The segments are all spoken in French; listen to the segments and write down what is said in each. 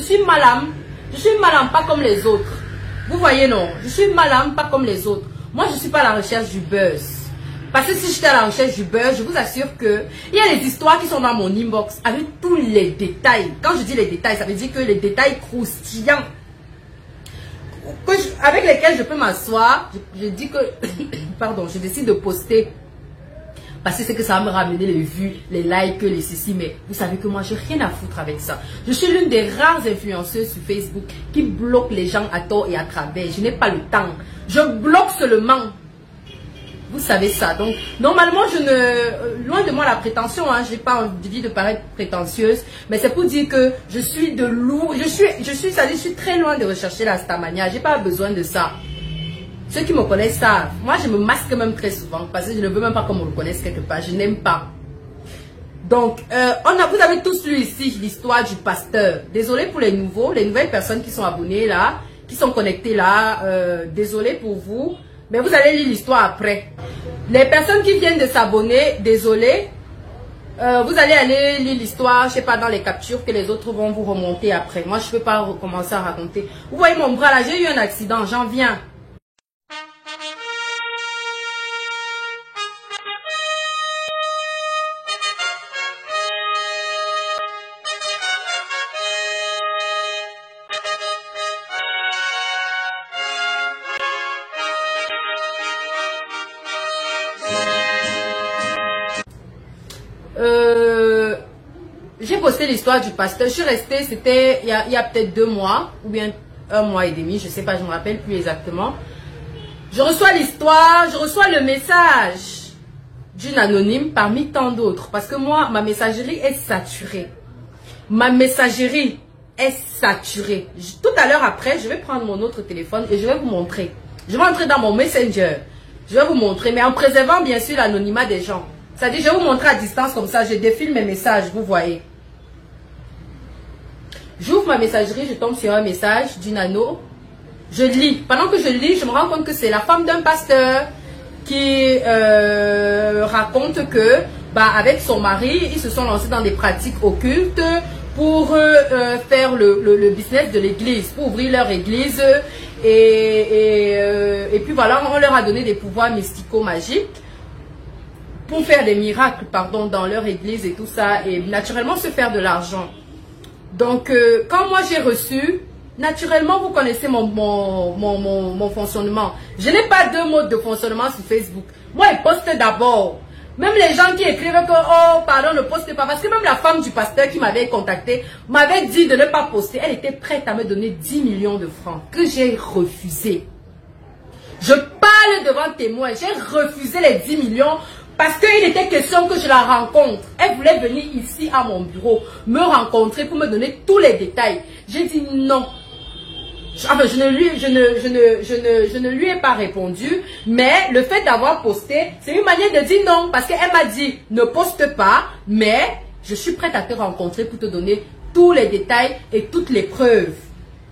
suis madame. Je suis madame, pas comme les autres. Vous voyez, non? Je suis madame, pas comme les autres. Moi, je ne suis pas à la recherche du buzz. Parce que si j'étais à la recherche du buzz, je vous assure que il y a des histoires qui sont dans mon inbox avec tous les détails. Quand je dis les détails, ça veut dire que les détails croustillants avec lesquels je peux m'asseoir, je dis que, pardon, je décide de poster. Parce que c'est que ça va me ramener les vues, les likes, les ceci. Mais vous savez que moi, j'ai rien à foutre avec ça. Je suis l'une des rares influenceuses sur Facebook qui bloque les gens à tort et à travers. Je n'ai pas le temps. Je bloque seulement. Vous savez ça. Donc, normalement, loin de moi la prétention, hein, je n'ai pas envie de paraître prétentieuse. Mais c'est pour dire que je suis de lourd. Je suis très loin de rechercher la starmania. Je n'ai pas besoin de ça. Ceux qui me connaissent savent. Moi, je me masque même très souvent parce que je ne veux même pas qu'on me reconnaisse quelque part. Je n'aime pas. Donc, vous avez tous lu ici l'histoire du pasteur. Désolé pour les nouveaux, les nouvelles personnes qui sont abonnées là, qui sont connectées là. Désolé pour vous. Mais vous allez lire l'histoire après. Les personnes qui viennent de s'abonner, désolé. Vous allez aller lire l'histoire, je sais pas, dans les captures que les autres vont vous remonter après. Moi, je ne peux pas recommencer à raconter. Vous voyez mon bras là, j'ai eu un accident, j'en viens. J'ai posté l'histoire du pasteur. Je suis restée, c'était il y a peut-être 2 mois ou bien 1 mois et demi, je sais pas, je me rappelle plus exactement. Je reçois l'histoire, je reçois le message d'une anonyme parmi tant d'autres. Parce que moi, ma messagerie est saturée. Ma messagerie est saturée. Tout à l'heure après, je vais prendre mon autre téléphone et je vais vous montrer. Je vais entrer dans mon Messenger. Je vais vous montrer, mais en préservant bien sûr l'anonymat des gens. C'est-à-dire, je vais vous montrer à distance comme ça, je défile mes messages, vous voyez. J'ouvre ma messagerie, je tombe sur un message d'une ano. Je lis. Pendant que je lis, je me rends compte que c'est la femme d'un pasteur qui raconte que, avec son mari, ils se sont lancés dans des pratiques occultes pour faire le business de l'église, pour ouvrir leur église. Et puis voilà, on leur a donné des pouvoirs mystico-magiques pour faire des miracles, pardon, dans leur église et tout ça, et naturellement se faire de l'argent. Donc, quand moi j'ai reçu, naturellement, vous connaissez mon fonctionnement. Je n'ai pas 2 modes de fonctionnement sur Facebook. Moi, je poste d'abord. Même les gens qui écrivent que, oh, pardon, ne postez pas. Parce que même la femme du pasteur qui m'avait contacté m'avait dit de ne pas poster. Elle était prête à me donner 10 millions de francs que j'ai refusé. Je parle devant témoin. J'ai refusé les 10 millions. Parce qu'il était question que je la rencontre. Elle voulait venir ici à mon bureau, me rencontrer pour me donner tous les détails. J'ai dit non. Enfin, je ne lui ai pas répondu. Mais le fait d'avoir posté, c'est une manière de dire non. Parce qu'elle m'a dit, ne poste pas, mais je suis prête à te rencontrer pour te donner tous les détails et toutes les preuves.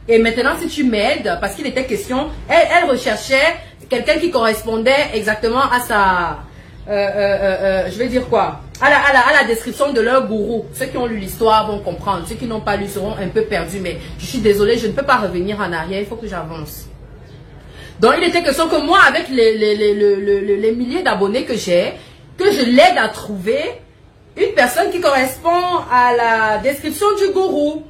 Et maintenant, si tu m'aides, parce qu'il était question, elle recherchait quelqu'un qui correspondait exactement à sa... je vais dire quoi, à la description de leur gourou. Ceux qui ont lu l'histoire vont comprendre, ceux qui n'ont pas lu seront un peu perdus, mais je suis désolée, je ne peux pas revenir en arrière, il faut que j'avance. Donc il était question que moi, avec les milliers d'abonnés que j'ai, que je l'aide à trouver une personne qui correspond à la description du gourou.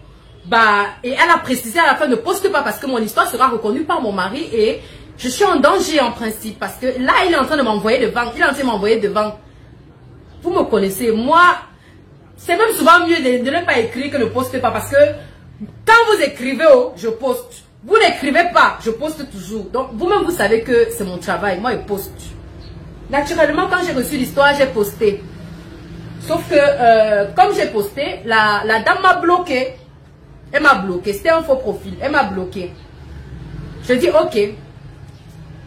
Et elle a précisé à la fin, ne poste pas parce que mon histoire sera reconnue par mon mari et je suis en danger en principe parce que là, il est en train de m'envoyer devant. Il est en train de m'envoyer devant. Vous me connaissez. Moi, c'est même souvent mieux de ne pas écrire que de ne poster pas parce que quand vous écrivez, je poste. Vous n'écrivez pas, je poste toujours. Donc, vous-même, vous savez que c'est mon travail. Moi, je poste. Naturellement, quand j'ai reçu l'histoire, j'ai posté. Sauf que, comme j'ai posté, la dame m'a bloqué. Elle m'a bloqué. C'était un faux profil. Elle m'a bloqué. Je dis, ok.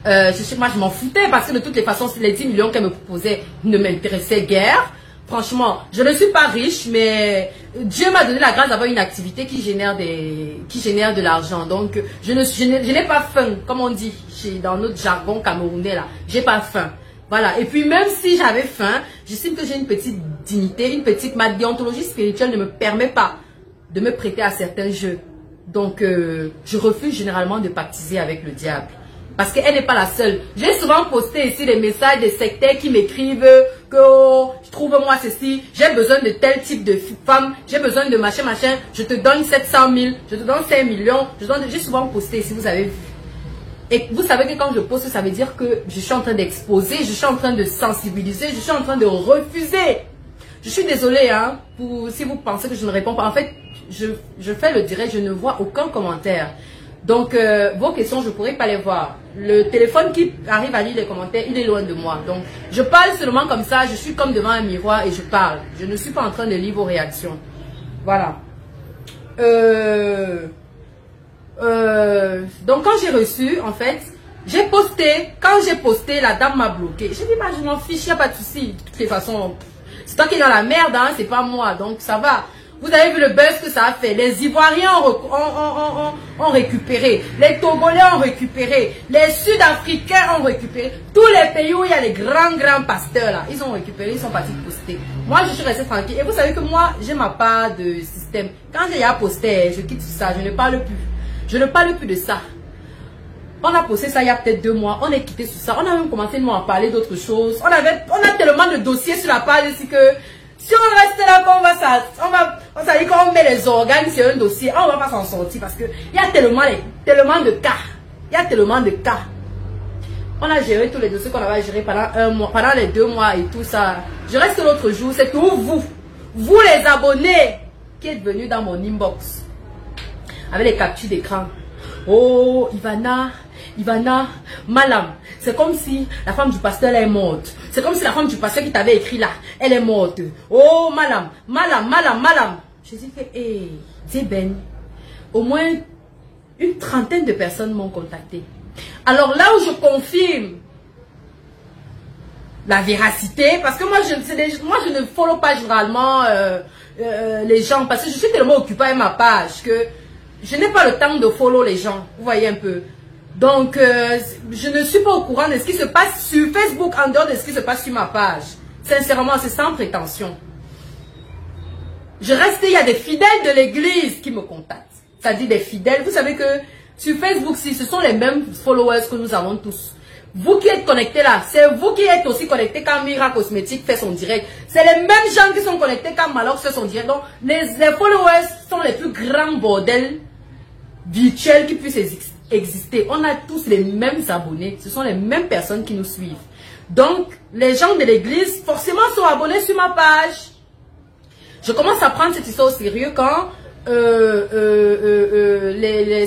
Moi, je m'en foutais parce que de toutes les façons, les 10 millions qu'elle me proposait ne m'intéressaient guère. Franchement, je ne suis pas riche, mais Dieu m'a donné la grâce d'avoir une activité qui génère de l'argent. Donc, je n'ai pas faim, comme on dit dans notre jargon camerounais là. J'ai pas faim. Voilà. Et puis, même si j'avais faim, j'estime que j'ai une petite dignité, ma déontologie spirituelle ne me permet pas de me prêter à certains jeux. Donc, je refuse généralement de pactiser avec le diable. Parce qu'elle n'est pas la seule. J'ai souvent posté ici des messages des sectaires qui m'écrivent que oh, trouve-moi ceci, j'ai besoin de tel type de femme, j'ai besoin de machin, je te donne 700 000, je te donne 5 millions. J'ai souvent posté ici, vous avez vu. Et vous savez que quand je poste, ça veut dire que je suis en train d'exposer, je suis en train de sensibiliser, je suis en train de refuser. Je suis désolée, hein, si vous pensez que je ne réponds pas. En fait, je fais le direct, je ne vois aucun commentaire. Donc, vos questions, je ne pourrais pas les voir. Le téléphone qui arrive à lire les commentaires, il est loin de moi. Donc, je parle seulement comme ça, je suis comme devant un miroir et je parle. Je ne suis pas en train de lire vos réactions. Voilà. Donc, quand j'ai reçu, en fait, j'ai posté. Quand j'ai posté, la dame m'a bloqué. J'ai dit, bah, je m'en fiche, il n'y a pas de souci. De toutes les façons, c'est toi qui es dans la merde, hein, c'est pas moi. Donc, ça va. Vous avez vu le buzz que ça a fait. Les Ivoiriens ont récupéré. Les Togolais ont récupéré. Les Sud-Africains ont récupéré. Tous les pays où il y a les grands pasteurs là, ils ont récupéré, ils sont partis poster. Moi, je suis restée tranquille. Et vous savez que moi, j'ai ma part de système. Quand j'ai à poster, je quitte tout ça. Je ne parle plus. Je ne parle plus de ça. On a posté ça il y a peut-être 2 mois. On est quitté sur ça. On a même commencé nous à parler d'autres choses. On a tellement de dossiers sur la page ici que si on reste là, on va dire qu'on met les organes sur un dossier, on ne va pas s'en sortir parce qu'il y a tellement de cas. Il y a tellement de cas. On a géré tous les dossiers qu'on avait gérés pendant 1 mois, pendant les 2 mois et tout ça. Je reste l'autre jour, c'est que vous les abonnés qui êtes venus dans mon inbox avec les captures d'écran. Oh, Ivana, Malam, c'est comme si la femme du pasteur elle est morte. C'est comme si la femme du pasteur qui t'avait écrit là, elle est morte. Oh, Malam. Je dis que, hé, Zében, au moins une 30aine de personnes m'ont contacté. Alors là où je confirme la véracité, parce que moi je ne follow pas généralement les gens, parce que je suis tellement occupée avec ma page que je n'ai pas le temps de follow les gens, vous voyez un peu. Donc, je ne suis pas au courant de ce qui se passe sur Facebook en dehors de ce qui se passe sur ma page. Sincèrement, c'est sans prétention. Je reste, il y a des fidèles de l'église qui me contactent. C'est-à-dire des fidèles. Vous savez que sur Facebook, si ce sont les mêmes followers que nous avons tous. Vous qui êtes connectés là, c'est vous qui êtes aussi connectés quand Mira Cosmétique fait son direct. C'est les mêmes gens qui sont connectés quand Malox fait son direct. Donc, les followers sont les plus grands bordels virtuels qui puissent exister. On a tous les mêmes abonnés. Ce sont les mêmes personnes qui nous suivent. Donc, les gens de l'église, forcément, sont abonnés sur ma page. Je commence à prendre cette histoire au sérieux quand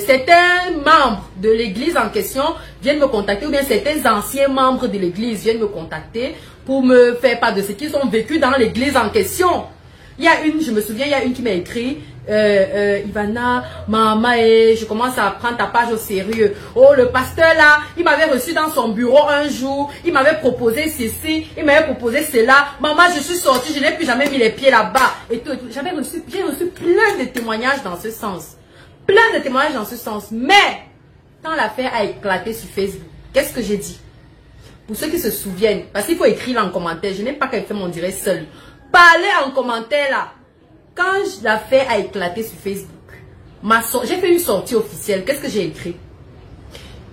certains membres de l'église en question viennent me contacter, ou bien certains anciens membres de l'église viennent me contacter pour me faire part de ce qu'ils ont vécu dans l'église en question. Il y a une, je me souviens, il y a une qui m'a écrit, Ivana, maman, je commence à prendre ta page au sérieux. Oh, le pasteur là, il m'avait reçu dans son bureau un jour, il m'avait proposé ceci, il m'avait proposé cela. Maman, je suis sortie, je n'ai plus jamais mis les pieds là-bas. Et tout, j'ai reçu plein de témoignages dans ce sens. Plein de témoignages dans ce sens. Mais, quand l'affaire a éclaté sur Facebook, qu'est-ce que j'ai dit? Pour ceux qui se souviennent, parce qu'il faut écrire en commentaire, je n'ai pas qu'à faire mon direct seul. Parlez en commentaire là. Quand l'affaire a éclaté sur Facebook, j'ai fait une sortie officielle. Qu'est-ce que j'ai écrit?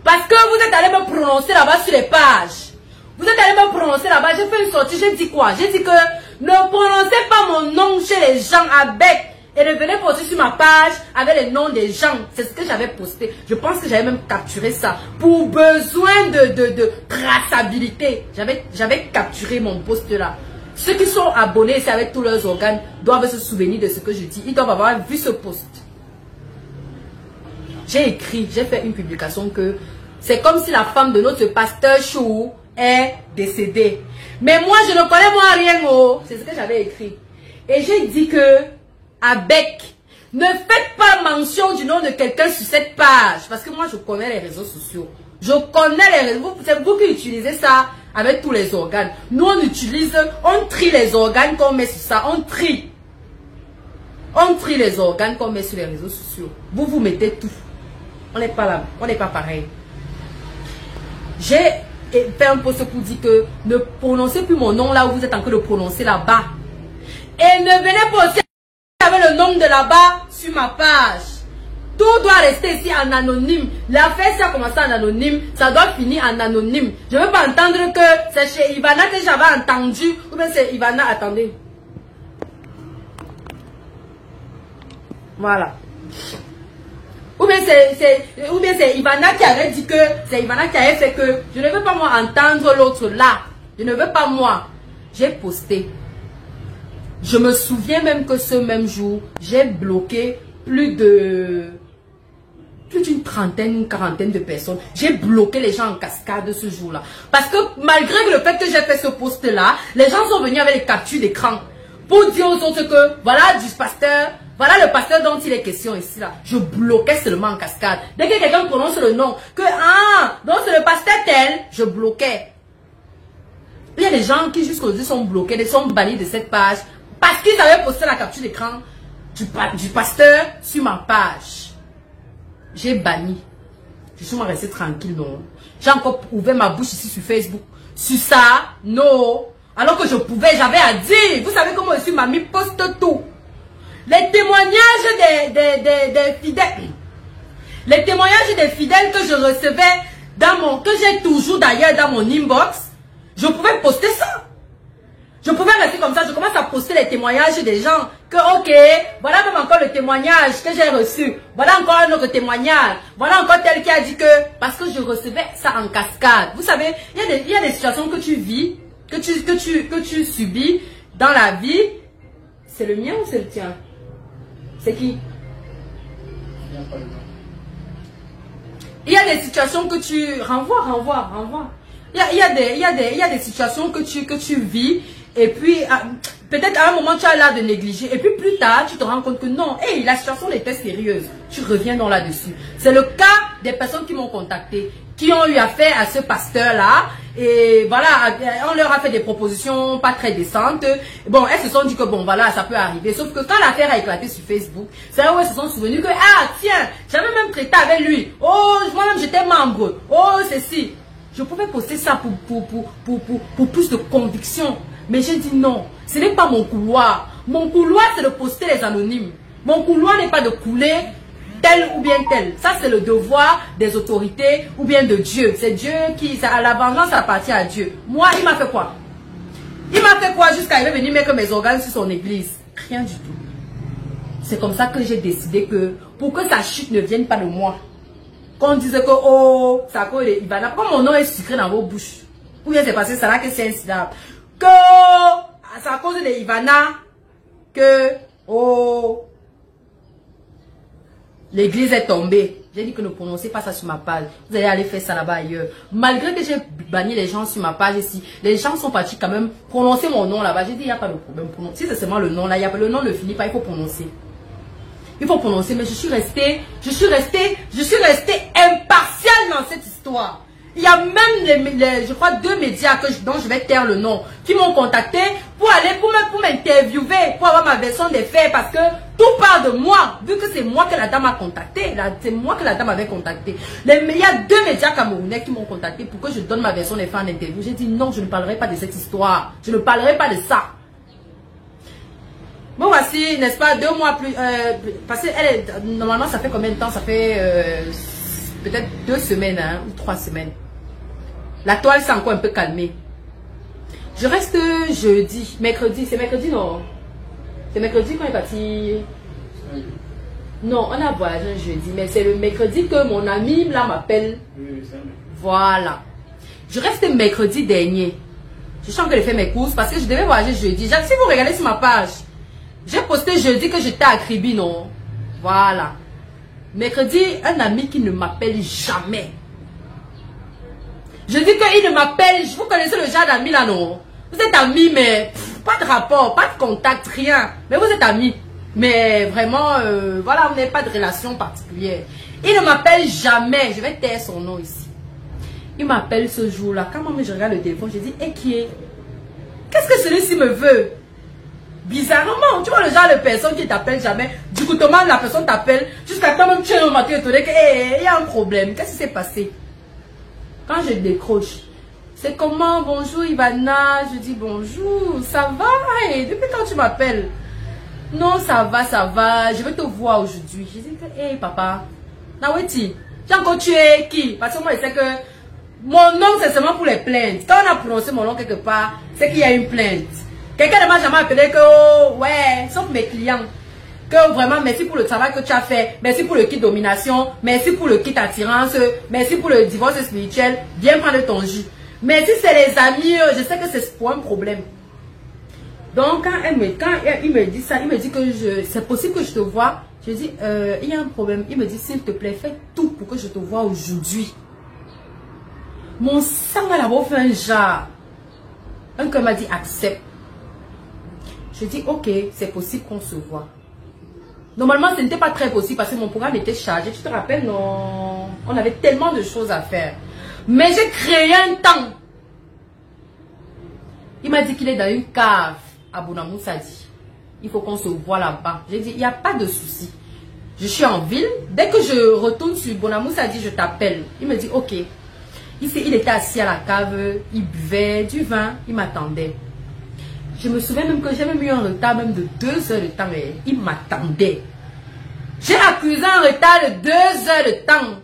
Parce que vous êtes allé me prononcer là-bas sur les pages. Vous êtes allé me prononcer là-bas. J'ai fait une sortie. J'ai dit quoi? J'ai dit que ne prononcez pas mon nom chez les gens avec. Et ne venez poster sur ma page avec les noms des gens. C'est ce que j'avais posté. Je pense que j'avais même capturé ça. Pour besoin de traçabilité. J'avais capturé mon post là. Ceux qui sont abonnés, c'est avec tous leurs organes, doivent se souvenir de ce que je dis. Ils doivent avoir vu ce post. J'ai écrit, j'ai fait une publication que c'est comme si la femme de notre pasteur Chou est décédée. Mais moi, je ne connais moi rien. Oh. C'est ce que j'avais écrit. Et j'ai dit que, avec, ne faites pas mention du nom de quelqu'un sur cette page. Parce que moi, je connais les réseaux sociaux. Je connais les réseaux. C'est vous qui utilisez ça avec tous les organes. Nous, on trie les organes qu'on met sur ça. On trie. On trie les organes qu'on met sur les réseaux sociaux. Vous mettez tout. On n'est pas là. On n'est pas pareil. J'ai fait un post pour dire que ne prononcez plus mon nom là où vous êtes en train de prononcer là-bas. Et ne venez pas aussi avec le nom de là-bas sur ma page. Tout doit rester ici en anonyme. L'affaire, si a commencé en anonyme, ça doit finir en anonyme. Je ne veux pas entendre que c'est chez Ivana que j'avais entendu. Ou bien c'est Ivana, attendez. Voilà. Ou bien c'est Ivana qui avait dit que c'est Ivana qui avait fait que je ne veux pas moi entendre l'autre là. Je ne veux pas moi. J'ai posté. Je me souviens même que ce même jour, j'ai bloqué plus d'une trentaine, une quarantaine de personnes. J'ai bloqué les gens en cascade ce jour-là. Parce que malgré le fait que j'ai fait ce post-là, les gens sont venus avec les captures d'écran pour dire aux autres que voilà du pasteur, voilà le pasteur dont il est question ici là. Je bloquais seulement en cascade. Dès que quelqu'un prononce le nom, que donc c'est le pasteur tel, je bloquais. Il y a des gens qui jusqu'aujourd'hui sont bloqués, ils sont bannis de cette page parce qu'ils avaient posté la capture d'écran du pasteur sur ma page. J'ai banni. Je suis resté tranquille, non. J'ai encore ouvert ma bouche ici sur Facebook. Sur ça, non. Alors que je pouvais, j'avais à dire. Vous savez comment je suis, mamie poste tout. Les témoignages des fidèles. Les témoignages des fidèles que je recevais que j'ai toujours d'ailleurs dans mon inbox. Je pouvais poster ça. Je pouvais rester comme ça. Je commence à poster les témoignages des gens. Que ok, voilà même encore le témoignage que j'ai reçu. Voilà encore un autre témoignage. Voilà encore tel qui a dit que... Parce que je recevais ça en cascade. Vous savez, il y a des situations que tu vis, que tu subis dans la vie. C'est le mien ou c'est le tien? C'est qui? Il y a des situations que tu... Renvoie. Il y a des situations que tu vis et puis peut-être à un moment tu as l'air de négliger et puis plus tard tu te rends compte que non, hey, la situation était sérieuse. Tu reviens donc là-dessus. C'est le cas des personnes qui m'ont contacté, qui ont eu affaire à ce pasteur-là et voilà, on leur a fait des propositions pas très décentes. Bon, elles se sont dit que bon voilà, ça peut arriver. Sauf que quand l'affaire a éclaté sur Facebook, c'est là où elles se sont souvenues que ah tiens, j'avais même traité avec lui. Oh, moi-même j'étais membre. Oh, ceci. Je pouvais poster ça pour plus de conviction. Mais j'ai dit non, ce n'est pas mon couloir. Mon couloir, c'est de poster les anonymes. Mon couloir n'est pas de couler tel ou bien tel. Ça, c'est le devoir des autorités ou bien de Dieu. C'est Dieu qui... La vengeance appartient à Dieu. Moi, il m'a fait quoi? Il m'a fait quoi jusqu'à il venir mettre mes organes sur son église? Rien du tout. C'est comme ça que j'ai décidé que pour que sa chute ne vienne pas de moi, qu'on disait que, oh, ça cause de Ivana. Pourquoi mon nom est sucré dans vos bouches? Ou bien c'est passé ça là que c'est incident. Que, c'est à cause de Ivana que, oh, l'église est tombée. J'ai dit que ne prononcez pas ça sur ma page. Vous allez aller faire ça là-bas ailleurs. Malgré que j'ai banni les gens sur ma page ici, les gens sont partis quand même prononcer mon nom là-bas. J'ai dit, il n'y a pas de problème. Si c'est seulement le nom là, le nom ne finit pas, il faut prononcer. Il faut prononcer, mais je suis restée impartiale dans cette histoire. Il y a même, je crois, 2 médias dont je vais taire le nom, qui m'ont contacté pour m'interviewer, pour avoir ma version des faits, parce que tout part de moi, vu que c'est moi que la dame a contacté, c'est moi que la dame avait contacté. Il y a 2 médias camerounais qui m'ont contacté pour que je donne ma version des faits en interview. J'ai dit non, je ne parlerai pas de cette histoire, je ne parlerai pas de ça. Bon, voici, n'est-ce pas, 2 mois plus... parce que normalement, ça fait combien de temps? Ça fait peut-être 2 semaines hein, ou 3 semaines. La toile s'est encore un peu calmée. Je reste jeudi, mercredi. C'est mercredi, non? C'est mercredi quand il est parti? Non, on a voyagé un jeudi, mais c'est le mercredi que mon ami là m'appelle. Voilà. Je reste mercredi dernier. Je suis en train de faire mes courses parce que je devais voyager jeudi. Si vous regardez sur ma page, j'ai posté jeudi que j'étais à Kribi, non? Voilà. Mercredi, un ami qui ne m'appelle jamais. Je dis qu'il ne m'appelle. Vous connaissez le genre d'ami là, non? Vous êtes amis, mais pas de rapport, pas de contact, rien. Mais vous êtes amis. Mais vraiment, voilà, on n'a pas de relation particulière. Il ne m'appelle jamais. Je vais taire son nom ici. Il m'appelle ce jour-là. Quand même je regarde le téléphone, je dis, et qui est? Qu'est-ce que celui-ci me veut? Bizarrement, tu vois le genre de personne qui t'appelle jamais. Du coup, Thomas, la personne t'appelle jusqu'à quand même tu es au matin étonné qu'il y a un problème. Qu'est-ce qui s'est passé? Quand je décroche, c'est comment? Bonjour Ivana. Je dis bonjour, ça va? Et depuis quand tu m'appelles? Non, ça va, je vais te voir aujourd'hui. Je dis que, hey papa, Naweti, j'ai encore tué qui? Parce que moi, je sais que mon nom, c'est seulement pour les plaintes. Quand on a prononcé mon nom quelque part, c'est qu'il y a une plainte. Quelqu'un ne m'a jamais appelé que, oh, ouais, sauf mes clients. Que vraiment, merci pour le travail que tu as fait. Merci pour le kit domination. Merci pour le kit attirance. Merci pour le divorce spirituel. Viens prendre ton jus. Mais si c'est les amis, je sais que c'est pour un problème. Donc, quand il me dit ça, il me dit que c'est possible que je te vois. Je dis, il y a un problème. Il me dit, s'il te plaît, fais tout pour que je te vois aujourd'hui. Mon sang va d'abord fait un genre. Un cœur m'a dit, accepte. Je dis, ok, c'est possible qu'on se voit. Normalement, ce n'était pas très possible parce que mon programme était chargé. Tu te rappelles, non? On avait tellement de choses à faire. Mais j'ai créé un temps. Il m'a dit qu'il est dans une cave à Bonamoussadi. Il faut qu'on se voit là-bas. J'ai dit, il n'y a pas de souci. Je suis en ville. Dès que je retourne sur Bonamoussadi, je t'appelle. Il me dit, ok. Il était assis à la cave. Il buvait du vin. Il m'attendait. Je me souviens même que j'avais mis un retard même de 2 heures de temps. Et il m'attendait. J'ai accusé un retard de 2 heures de temps.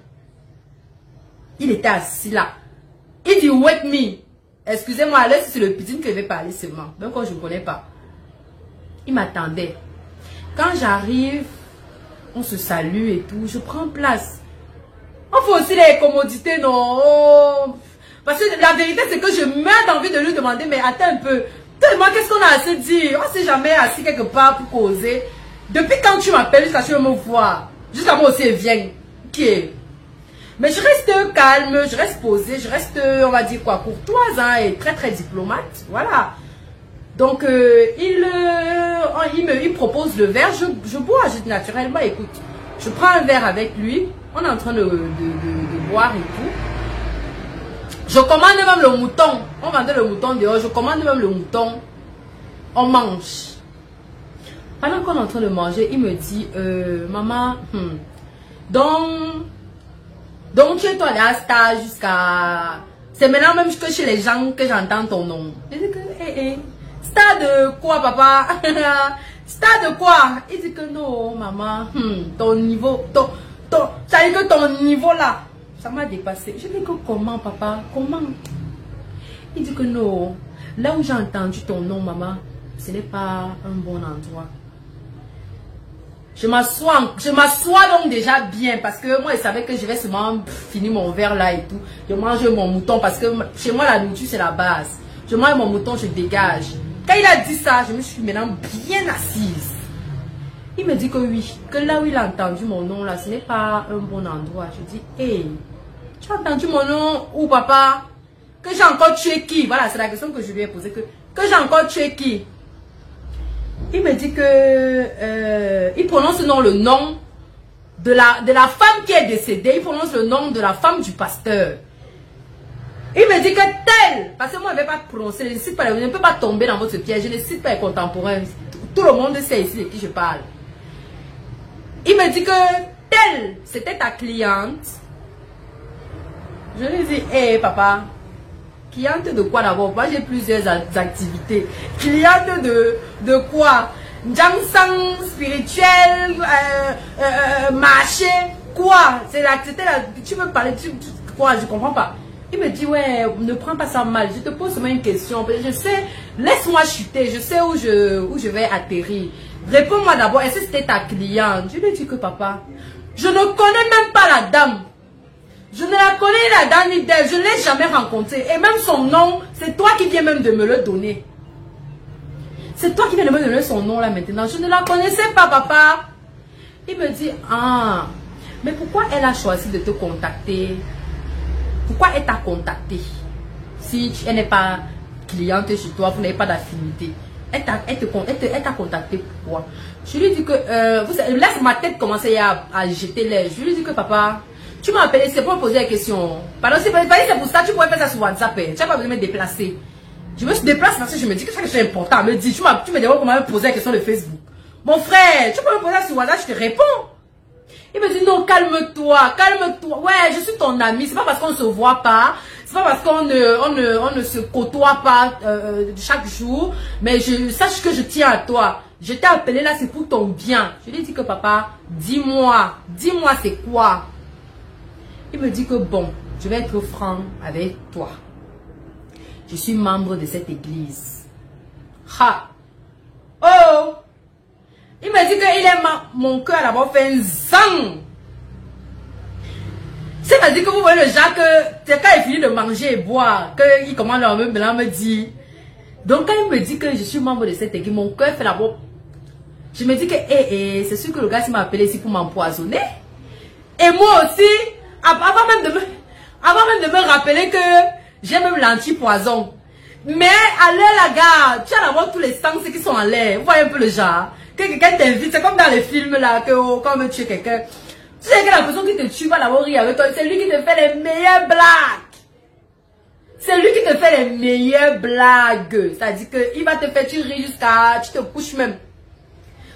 Il était assis là. Il dit, wake me. Excusez-moi, là, c'est le petit que je vais parler seulement. Même quand je ne connais pas. Il m'attendait. Quand j'arrive, on se salue et tout. Je prends place. On fait aussi les commodités, non? Parce que la vérité, c'est que je meurs d'envie de lui demander, mais attends un peu. Tellement, qu'est-ce qu'on a à se dire? On s'est jamais assis quelque part pour causer. Depuis quand tu m'appelles jusqu'à ce que je me vois? Jusqu'à moi aussi, elle vient. Qui est? Mais je reste calme, je reste posée, je reste, on va dire quoi, courtoise, hein, et très très diplomate. Voilà. Donc, il me propose le verre, je bois. Je dis naturellement, écoute, je prends un verre avec lui. On est en train de boire et tout. Je commande même le mouton. On vendait le mouton dehors. Je commande même le mouton. On mange. Pendant qu'on est en train de manger, il me dit, maman, donc chez toi, là, star jusqu'à... C'est maintenant même que chez les gens que j'entends ton nom. Je dis que, star de quoi, papa? Star de quoi? Il dit que non, maman, ton niveau, ça dit que ton niveau là, ça m'a dépassé. Je dis que comment, papa? Comment? Il dit que non, là où j'ai entendu ton nom, maman, ce n'est pas un bon endroit. Je m'assois donc déjà bien parce que moi, je savais que je vais seulement finir mon verre là et tout. Je mange mon mouton parce que chez moi, la nourriture, c'est la base. Je mange mon mouton, je dégage. Quand il a dit ça, je me suis maintenant bien assise. Il me dit que oui, que là où il a entendu mon nom là, ce n'est pas un bon endroit. Je dis, hey, tu as entendu mon nom où, papa? Que j'ai encore tué qui? Voilà, c'est la question que je lui ai posée. Que j'ai encore tué qui? Il me dit que il prononce le nom de la femme qui est décédée. Il prononce le nom de la femme du pasteur. Il me dit que tel, parce que moi je ne vais pas prononcer, je ne peux pas tomber dans votre piège, je ne cite pas les contemporains. Tout le monde sait ici de qui je parle. Il me dit que tel, c'était ta cliente. Je lui dis, hé papa, cliente de quoi d'abord? Moi j'ai plusieurs activités. Cliente de quoi? Jangsang spirituel, marché, quoi? C'était la, tu veux parler, quoi? Je comprends pas. Il me dit, ouais, ne prends pas ça mal. Je te pose seulement une question. Je sais, laisse-moi chuter. Je sais où je vais atterrir. Réponds-moi d'abord, est-ce que c'était ta cliente? Je lui ai dit que papa, je ne connais même pas la dame. Je ne la connais la dame ni d'elle. Je ne l'ai jamais rencontrée. Et même son nom, c'est toi qui viens même de me le donner. C'est toi qui viens de me donner son nom là maintenant. Je ne la connaissais pas, papa. Il me dit, ah, mais pourquoi elle a choisi de te contacter? Pourquoi elle t'a contacté? Si elle n'est pas cliente chez toi, vous n'avez pas d'affinité. Elle t'a contacté pourquoi? Je lui dis que, laisse ma tête commencer à jeter l'air. Je lui dis que papa, tu m'as appelé, c'est pour me poser la question. Pardon, c'est pour ça, tu pourrais faire ça sur WhatsApp. Tu n'as pas besoin de me déplacer. Je me déplace parce que je me dis que c'est important. Me dis, tu me demandes comment me poser la question de Facebook. Mon frère, tu peux me poser ça sur WhatsApp, je te réponds. Il me dit non, calme-toi, calme-toi. Ouais, je suis ton ami. C'est pas parce qu'on ne se voit pas. C'est pas parce qu'on ne se côtoie pas chaque jour. Mais sache que je tiens à toi. je t'ai appelé là, c'est pour ton bien. Je lui ai dit que papa, dis-moi c'est quoi? Il me dit que bon, je vais être franc avec toi. Je suis membre de cette église. Ha! Oh! Il me dit qu'il est mon cœur là-bas fait un zang. C'est-à-dire que vous voyez le genre que c'est quand il finit de manger et boire, qu'il commence à me dire. Donc quand il me dit que je suis membre de cette église, mon cœur fait là-bas. Je me dis que c'est sûr que le gars m'a appelé ici pour m'empoisonner. Et moi aussi, avant même de me rappeler que j'ai même l'anti-poison. Mais à l'air la gare, tu as d'abord tous les sens qui sont en l'air. Vous voyez un peu le genre. Que quelqu'un t'invite, c'est comme dans les films là, que quand on veut tuer quelqu'un. Tu sais que la personne qui te tue va d'abord rire avec toi. C'est lui qui te fait les meilleures blagues. C'est lui qui te fait les meilleures blagues. C'est-à-dire qu'il va te faire tu rire jusqu'à... Tu te couches même.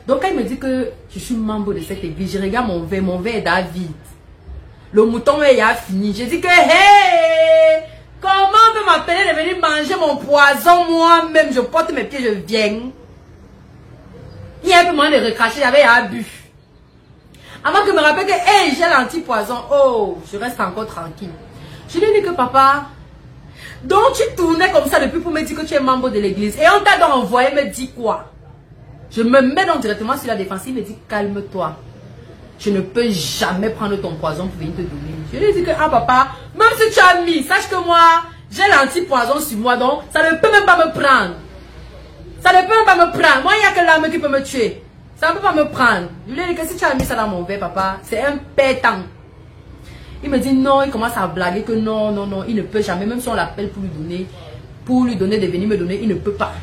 Donc quand il me dit que je suis membre de cette église, je regarde mon verre est David. Le mouton il a fini. Je dis que hey, comment on peut m'appeler de venir manger mon poison moi-même? Je porte mes pieds, je viens. Il y a un peu moins de recracher, j'avais bu. Avant que je me rappelle que hey, j'ai l'anti-poison. Oh, je reste encore tranquille. Je lui ai dit que papa, donc tu tournais comme ça depuis pour me dire que tu es membre de l'église. Et on t'a donc envoyé me dire quoi? Je me mets donc directement sur la défensive, il me dit calme-toi. Je ne peux jamais prendre ton poison pour venir te donner. Je lui ai dit que ah papa, même si tu as mis, sache que moi, j'ai l'anti-poison sur moi, donc ça ne peut même pas me prendre. Ça ne peut même pas me prendre. Moi, il n'y a que l'âme qui peut me tuer. Ça ne peut pas me prendre. Je lui ai dit que si tu as mis ça dans mon verre, papa, c'est un pétant. Il me dit non, il commence à blaguer que non, non, non, il ne peut jamais, même si on l'appelle pour lui donner de venir me donner, il ne peut pas.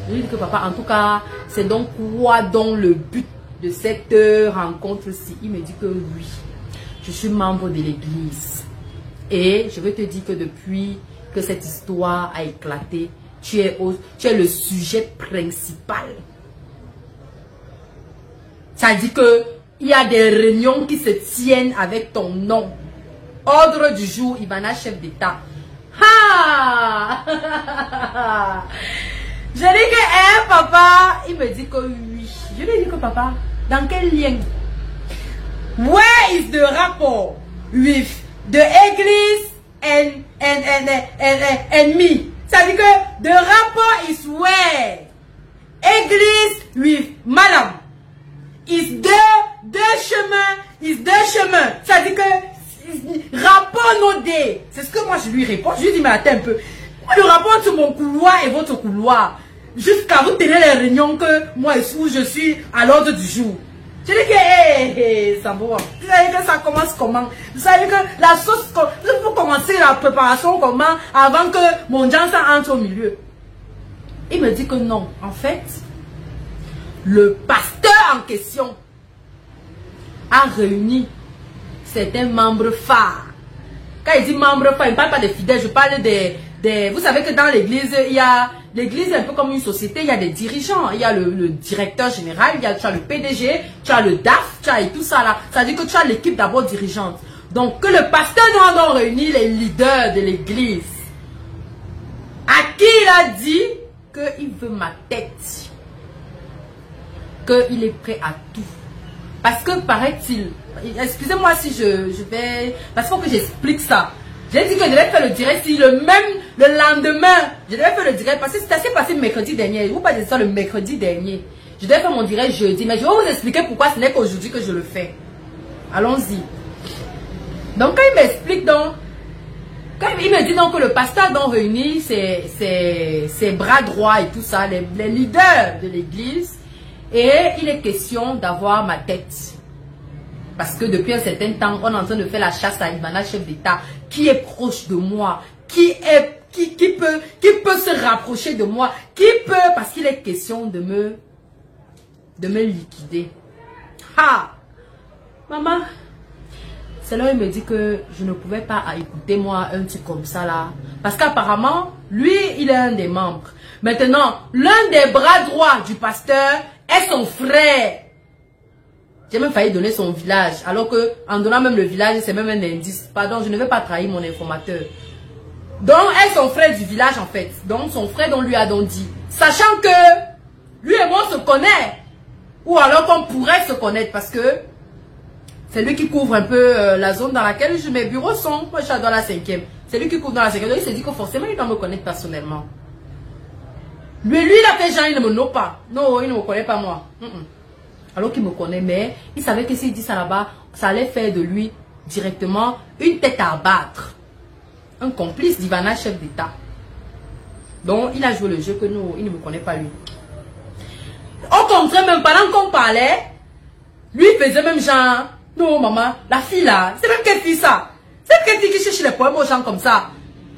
Je lui ai dit que papa, en tout cas, c'est donc quoi donc le but de cette rencontre-ci? Il me dit que oui, je suis membre de l'église. Et je veux te dire que depuis que cette histoire a éclaté, tu es le sujet principal. Ça dit que il y a des réunions qui se tiennent avec ton nom. Ordre du jour, Ivana, chef d'État. Ha! Je dis que, papa, il me dit que oui. Je lui ai dit que papa, dans quel lien? Where is the rapport with the église and me? Ça dit que the rapport is where église with madame is deux chemins. Ça dit que rapport no day. C'est ce que moi je lui réponds. Je lui dis mais attends un peu. Le rapport entre mon couloir et votre couloir, jusqu'à vous tenir les réunions que moi où je suis à l'ordre du jour. Je dis que, ça va. Vous savez que ça commence comment? Vous savez que la sauce, il faut commencer la préparation comment avant que mon Jean entre au milieu. Il me dit que non. En fait, le pasteur en question a réuni certains membres phares. Quand il dit membres phares, il ne parle pas des fidèles, je parle des... Vous savez que dans l'église, l'église est un peu comme une société, il y a des dirigeants, il y a le directeur général, tu as le PDG, tu as le DAF, tu as et tout ça là. Ça veut dire que tu as l'équipe d'abord dirigeante. Donc que le pasteur doit réunir les leaders de l'église. À qui il a dit qu'il veut ma tête. Qu'il est prêt à tout. Parce que paraît-il, excusez-moi si je vais, parce qu'il faut que j'explique ça. J'ai dit que je devais faire le direct si le lendemain, je devais faire le direct parce que c'est assez passé mercredi dernier. Je vous parle de ça le mercredi dernier. Je devais faire mon direct jeudi, mais je vais vous expliquer pourquoi ce n'est qu'aujourd'hui que je le fais. Allons-y. Donc quand il m'explique donc, quand il me dit donc que le pasteur donc réunit ses bras droits et tout ça, les leaders de l'église, et il est question d'avoir ma tête. Parce que depuis un certain temps, on est en train de faire la chasse à Ivana, chef d'État, qui est proche de moi, qui peut se rapprocher de moi, parce qu'il est question de me liquider. Ha! Maman, c'est là où il me dit que je ne pouvais pas écouter moi un truc comme ça là. Parce qu'apparemment, lui, il est un des membres. Maintenant, l'un des bras droits du pasteur est son frère. J'ai même failli donner son village. Alors que, en donnant même le village, c'est même un indice. Pardon, je ne vais pas trahir mon informateur. Donc, elle est son frère du village en fait. Donc, son frère donc lui a donc dit. Sachant que, lui et moi on se connaît. Ou alors qu'on pourrait se connaître parce que c'est lui qui couvre un peu la zone dans laquelle mes bureaux sont. Moi, je suis dans la 5e. C'est lui qui couvre dans la 5e. Donc, il s'est dit que forcément, il doit me connaître personnellement. Lui, il a fait genre, il ne me nomme pas. Non, il ne me connaît pas moi. Alors qu'il me connaît, mais il savait que s'il dit ça là-bas, ça allait faire de lui directement une tête à abattre. Un complice d'Ivana, chef d'État. Donc, il a joué le jeu que nous, il ne me connaît pas lui. Au contraire, même pendant qu'on parlait, lui il faisait même genre, non maman, la fille là, c'est même quelle fille ça? C'est quelle fille qui cherche les poèmes aux gens comme ça?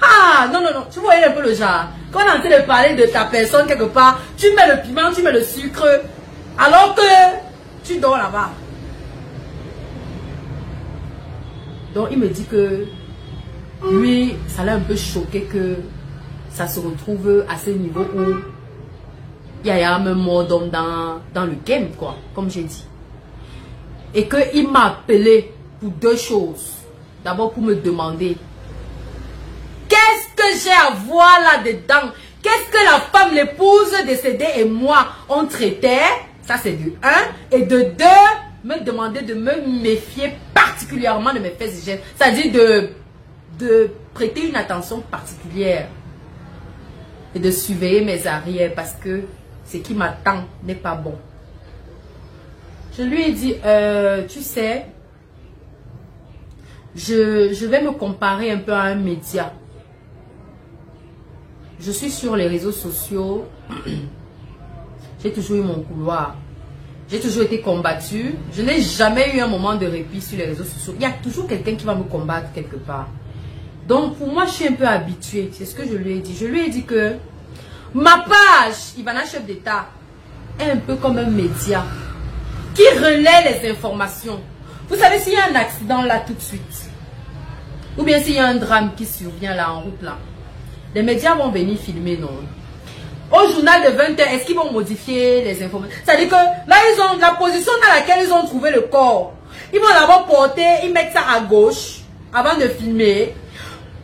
Ah, non, tu voyais un peu le genre. Quand on est en train de parler de ta personne quelque part, tu mets le piment, tu mets le sucre, alors que tu dors là-bas. Donc il me dit que lui, ça l'a un peu choqué que ça se retrouve à ce niveau où il y a un mot d'homme dans le game, quoi, comme j'ai dit. Et qu'il m'a appelé pour deux choses. D'abord pour me demander qu'est-ce que j'ai à voir là-dedans? Qu'est-ce que la femme, l'épouse décédée et moi on traitait? Ça c'est de un. Et de deux, me demander de me méfier particulièrement de mes faits et gestes. C'est-à-dire de prêter une attention particulière. Et de surveiller mes arrières parce que ce qui m'attend n'est pas bon. Je lui ai dit, tu sais, je vais me comparer un peu à un média. Je suis sur les réseaux sociaux. J'ai toujours eu mon couloir. J'ai toujours été combattue. Je n'ai jamais eu un moment de répit sur les réseaux sociaux. Il y a toujours quelqu'un qui va me combattre quelque part. Donc pour moi, je suis un peu habituée. C'est ce que je lui ai dit. Je lui ai dit que ma page, Ivana Chef d'État, est un peu comme un média qui relaie les informations. Vous savez, s'il y a un accident là tout de suite, ou bien s'il y a un drame qui survient là en route là, les médias vont venir filmer, non? Au journal de 20 h, est-ce qu'ils vont modifier les informations? C'est-à-dire que là, ils ont la position dans laquelle ils ont trouvé le corps. Ils vont d'abord porter, ils mettent ça à gauche avant de filmer.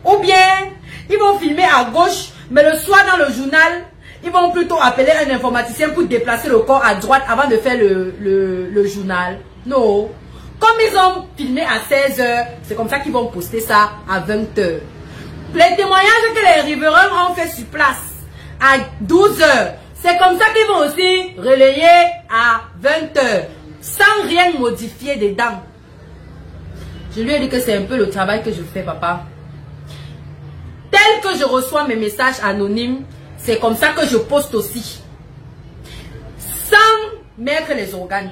Ou bien, ils vont filmer à gauche, mais le soir dans le journal, ils vont plutôt appeler un informaticien pour déplacer le corps à droite avant de faire le journal. Non. Comme ils ont filmé à 16 h, c'est comme ça qu'ils vont poster ça à 20 h. Les témoignages que les riverains ont fait sur place à 12 h, c'est comme ça qu'ils vont aussi relayer à 20 h, sans rien modifier dedans. Je lui ai dit que c'est un peu le travail que je fais, papa. Tel que je reçois mes messages anonymes, c'est comme ça que je poste aussi. Sans mettre les organes.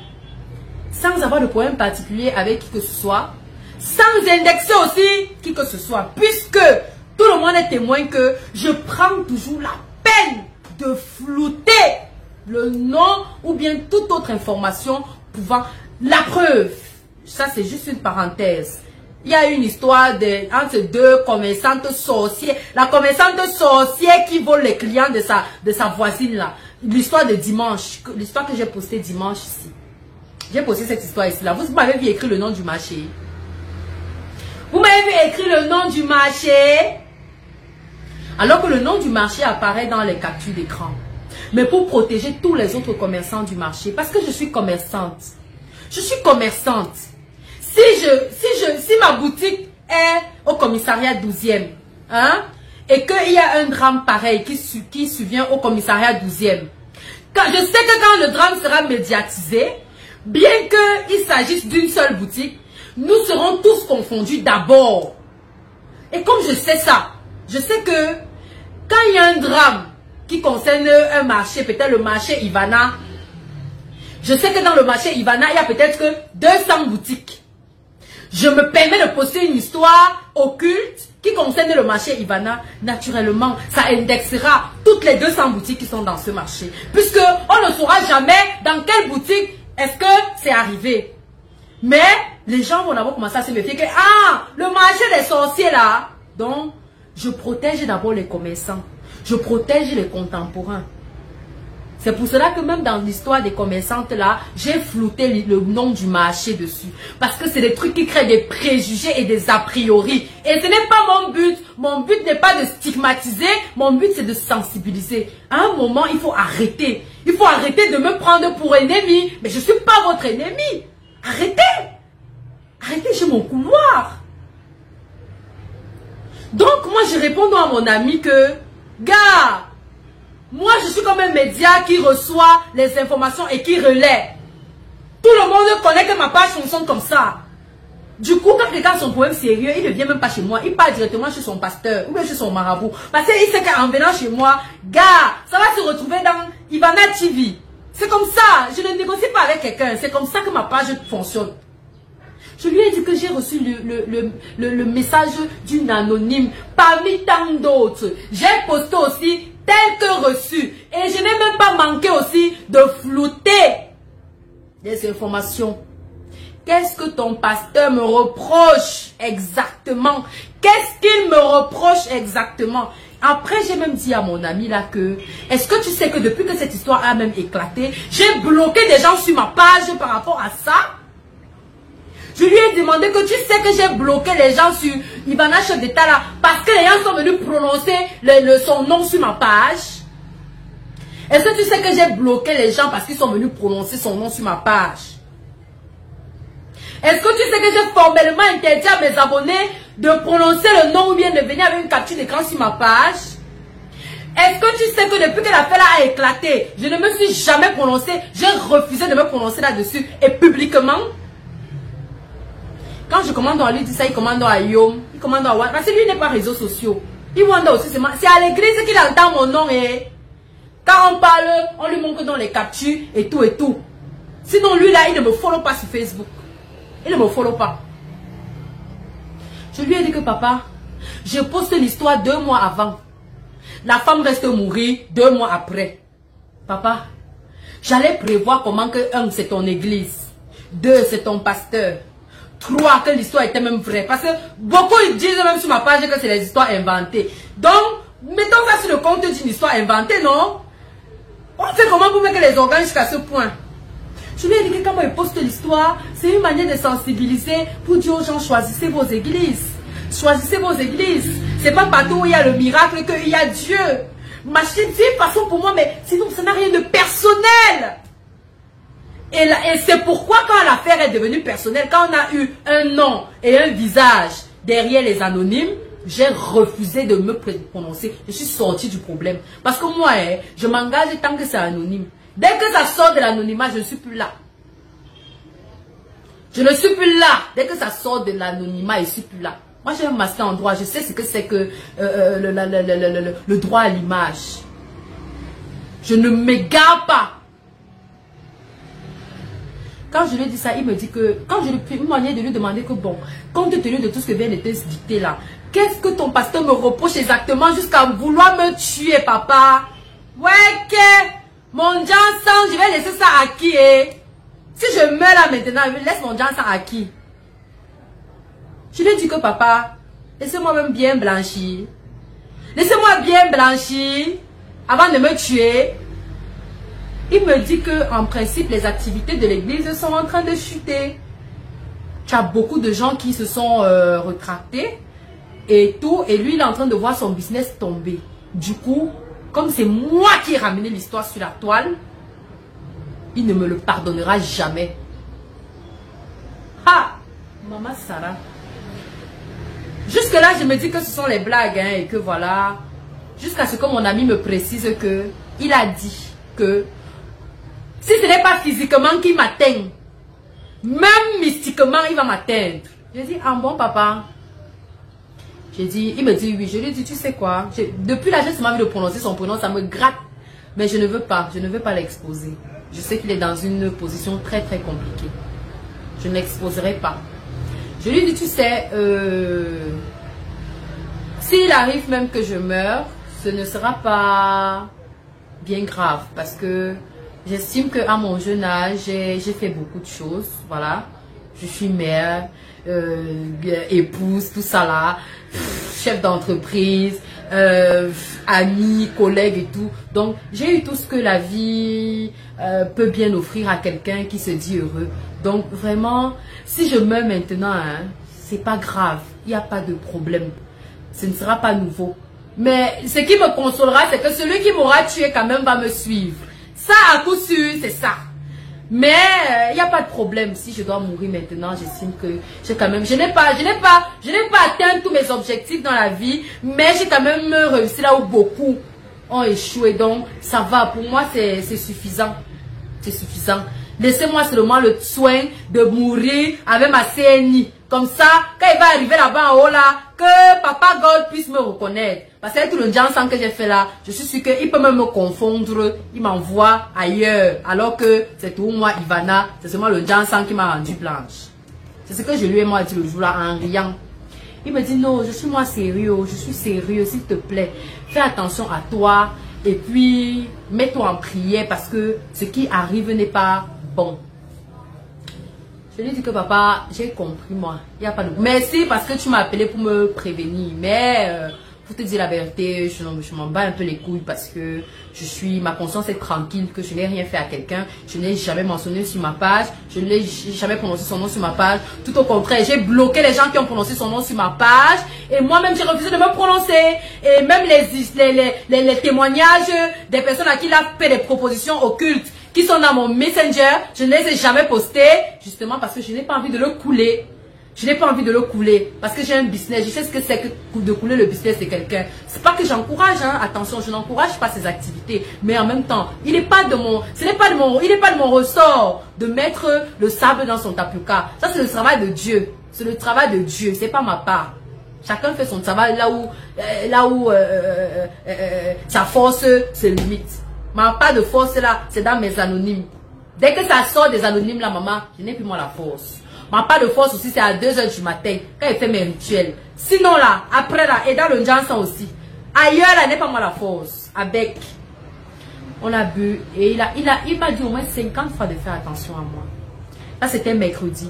Sans avoir de problème particulier avec qui que ce soit. Sans indexer aussi qui que ce soit. Puisque tout le monde est témoin que je prends toujours la peine de flouter le nom ou bien toute autre information pouvant... La preuve, ça c'est juste une parenthèse. Il y a une histoire entre deux commerçantes sorcières. La commerçante sorcière qui vole les clients de sa voisine là. L'histoire de dimanche. L'histoire que j'ai postée dimanche ici. J'ai posté cette histoire ici là. Vous m'avez vu écrire le nom du marché. Vous m'avez vu écrire le nom du marché. Alors que le nom du marché apparaît dans les captures d'écran. Mais pour protéger tous les autres commerçants du marché. Parce que je suis commerçante. Je suis commerçante. Si ma boutique est au commissariat 12e, hein, et qu'il y a un drame pareil qui survient au commissariat 12e, je sais que quand le drame sera médiatisé, bien qu'il s'agisse d'une seule boutique, nous serons tous confondus d'abord. Et comme je sais ça, je sais que quand il y a un drame qui concerne un marché, peut-être le marché Ivana, je sais que dans le marché Ivana, il y a peut-être que 200 boutiques. Je me permets de poster une histoire occulte qui concerne le marché Ivana. Naturellement, ça indexera toutes les 200 boutiques qui sont dans ce marché. Puisque on ne saura jamais dans quelle boutique est-ce que c'est arrivé. Mais les gens vont d'abord commencer à se méfier que le marché des sorciers là. Donc, je protège d'abord les commerçants. Je protège les contemporains. C'est pour cela que même dans l'histoire des commerçantes là, j'ai flouté le nom du marché dessus. Parce que c'est des trucs qui créent des préjugés et des a priori. Et ce n'est pas mon but. Mon but n'est pas de stigmatiser. Mon but c'est de sensibiliser. À un moment, il faut arrêter. Il faut arrêter de me prendre pour ennemi. Mais je ne suis pas votre ennemi. Arrêtez. Arrêtez chez mon couloir. Donc moi je réponds à mon ami que, gars, moi je suis comme un média qui reçoit les informations et qui relaie. Tout le monde connaît que ma page fonctionne comme ça. Du coup, quand quelqu'un a son problème sérieux, il ne vient même pas chez moi. Il part directement chez son pasteur ou bien chez son marabout. Parce qu'il sait qu'en venant chez moi, gars, ça va se retrouver dans Ivana TV. C'est comme ça. Je ne négocie pas avec quelqu'un. C'est comme ça que ma page fonctionne. Je lui ai dit que j'ai reçu le message d'une anonyme parmi tant d'autres. J'ai posté aussi tel que reçu. Et je n'ai même pas manqué aussi de flouter des informations. Qu'est-ce que ton pasteur me reproche exactement? Qu'est-ce qu'il me reproche exactement? Après, j'ai même dit à mon ami là que, est-ce que tu sais que depuis que cette histoire a même éclaté, j'ai bloqué des gens sur ma page par rapport à ça? Je lui ai demandé que tu sais que j'ai bloqué les gens sur Ivana chef d'État là parce que les gens sont venus prononcer son nom sur ma page. Est-ce que tu sais que j'ai bloqué les gens parce qu'ils sont venus prononcer son nom sur ma page? Est-ce que tu sais que j'ai formellement interdit à mes abonnés de prononcer le nom ou bien de venir avec une capture d'écran sur ma page? Est-ce que tu sais que depuis que l'affaire a éclaté, je ne me suis jamais prononcé, j'ai refusé de me prononcer là-dessus et publiquement? Quand je commande à lui, dit ça, il commande à Yom, il commande à Watt, parce que lui n'est pas réseaux sociaux. Il wanda aussi, c'est à l'église qu'il entend mon nom et quand on parle, on lui montre dans les captures et tout et tout. Sinon lui là, il ne me follow pas sur Facebook. Il ne me follow pas. Je lui ai dit que papa, je poste l'histoire 2 mois avant. La femme reste mourir 2 mois après. Papa, j'allais prévoir comment que 1, c'est ton église. 2, c'est ton pasteur. 3, que l'histoire était même vraie. Parce que beaucoup ils disent même sur ma page que c'est des histoires inventées. Donc, mettons ça sur le compte d'une histoire inventée, non? On fait comment pour mettre les organes jusqu'à ce point? Je lui ai dit que quand il poste l'histoire, c'est une manière de sensibiliser pour dire aux gens, choisissez vos églises. Choisissez vos églises. C'est pas partout où il y a le miracle qu'il y a Dieu. Ma chérie, c'est une façon pour moi, mais sinon ça n'a rien de personnel. Et c'est pourquoi quand l'affaire est devenue personnelle, quand on a eu un nom et un visage derrière les anonymes, j'ai refusé de me prononcer. Je suis sortie du problème. Parce que moi, je m'engage tant que c'est anonyme. Dès que ça sort de l'anonymat, je ne suis plus là. Je ne suis plus là. Dès que ça sort de l'anonymat, je ne suis plus là. Moi, j'ai un master en droit. Je sais ce que c'est que le droit à l'image. Je ne m'égare pas. Quand je lui ai dit ça, il me dit que, quand je lui ai pris une manière de lui demander que bon, compte tenu de tout ce que vient de te dicter là, qu'est-ce que ton pasteur me reproche exactement jusqu'à vouloir me tuer, papa? Ouais, que mon Johnson, je vais laisser ça à qui, Si je meurs là maintenant, je laisse mon Johnson à qui? Je lui ai dit que papa, laissez-moi même bien blanchir. Laissez-moi bien blanchir avant de me tuer. Il me dit que en principe, les activités de l'église sont en train de chuter. Tu as beaucoup de gens qui se sont retractés et tout. Et lui, il est en train de voir son business tomber. Du coup, comme c'est moi qui ai ramené l'histoire sur la toile, il ne me le pardonnera jamais. Ah, Maman Sarah. Jusque-là, je me dis que ce sont les blagues et que voilà. Jusqu'à ce que mon ami me précise que il a dit que si ce n'est pas physiquement qu'il m'atteint, même mystiquement, il va m'atteindre. Je dis, ah bon, papa? J'ai dit, il me dit oui. Je lui ai dit, tu sais quoi? Depuis là, j'ai seulement envie de prononcer son prénom, ça me gratte. Mais je ne veux pas l'exposer. Je sais qu'il est dans une position très très compliquée. Je ne l'exposerai pas. Je lui ai dit, tu sais, s'il arrive même que je meure, ce ne sera pas bien grave. Parce que j'estime qu'à mon jeune âge, j'ai fait beaucoup de choses. Voilà. Je suis mère, épouse, tout ça là. Chef d'entreprise, amis, collègues et tout. Donc, j'ai eu tout ce que la vie peut bien offrir à quelqu'un qui se dit heureux. Donc, vraiment, si je meurs maintenant, hein, c'est pas grave. Il n'y a pas de problème. Ce ne sera pas nouveau. Mais ce qui me consolera, c'est que celui qui m'aura tué quand même va me suivre. Ça, à coup sûr, c'est ça. Mais il n'y a pas de problème. Si je dois mourir maintenant, j'estime que j'ai quand même, je n'ai pas atteint tous mes objectifs dans la vie, mais j'ai quand même réussi là où beaucoup ont échoué. Donc, ça va. Pour moi, c'est suffisant. C'est suffisant. Laissez-moi seulement le soin de mourir avec ma CNI. Comme ça, quand il va arriver là-bas en haut là, que Papa God puisse me reconnaître. Parce que tout le dansant que j'ai fait là, je suis sûre qu'il peut même me confondre. Il m'envoie ailleurs. Alors que c'est tout moi, Ivana, c'est seulement le dansant qui m'a rendu blanche. C'est ce que je lui ai moi dit le jour là en riant. Il me dit non, je suis moi sérieux, je suis sérieux, s'il te plaît. Fais attention à toi et puis mets-toi en prière parce que ce qui arrive n'est pas bon. Je lui dis que papa, j'ai compris moi. Il n'y a pas de... Merci parce que tu m'as appelé pour me prévenir. Mais pour te dire la vérité, je m'en bats un peu les couilles parce que ma conscience est tranquille, que je n'ai rien fait à quelqu'un. Je n'ai jamais mentionné sur ma page. Je n'ai jamais prononcé son nom sur ma page. Tout au contraire, j'ai bloqué les gens qui ont prononcé son nom sur ma page. Et moi-même, j'ai refusé de me prononcer. Et même les témoignages des personnes à qui il a fait des propositions occultes qui sont dans mon Messenger, je ne les ai jamais postés, justement parce que je n'ai pas envie de le couler. Je n'ai pas envie de le couler, parce que j'ai un business, je sais ce que c'est que de couler le business de quelqu'un. C'est pas que j'encourage, hein, attention, je n'encourage pas ces activités, mais en même temps, il n'est pas de mon ressort de mettre le sable dans son tapioca. Ça, c'est le travail de Dieu. C'est le travail de Dieu, c'est pas ma part. Chacun fait son travail là où sa force se limite. Ma part de force là, c'est dans mes anonymes. Dès que ça sort des anonymes là, maman, je n'ai plus moi la force. Ma part de force aussi, c'est à 2 h du matin, quand il fait mes rituels. Sinon là, après là, et dans le Jansan aussi. Ailleurs là, n'est pas moi la force. Avec, on a bu, et il m'a dit au moins 50 fois de faire attention à moi. Là, c'était mercredi.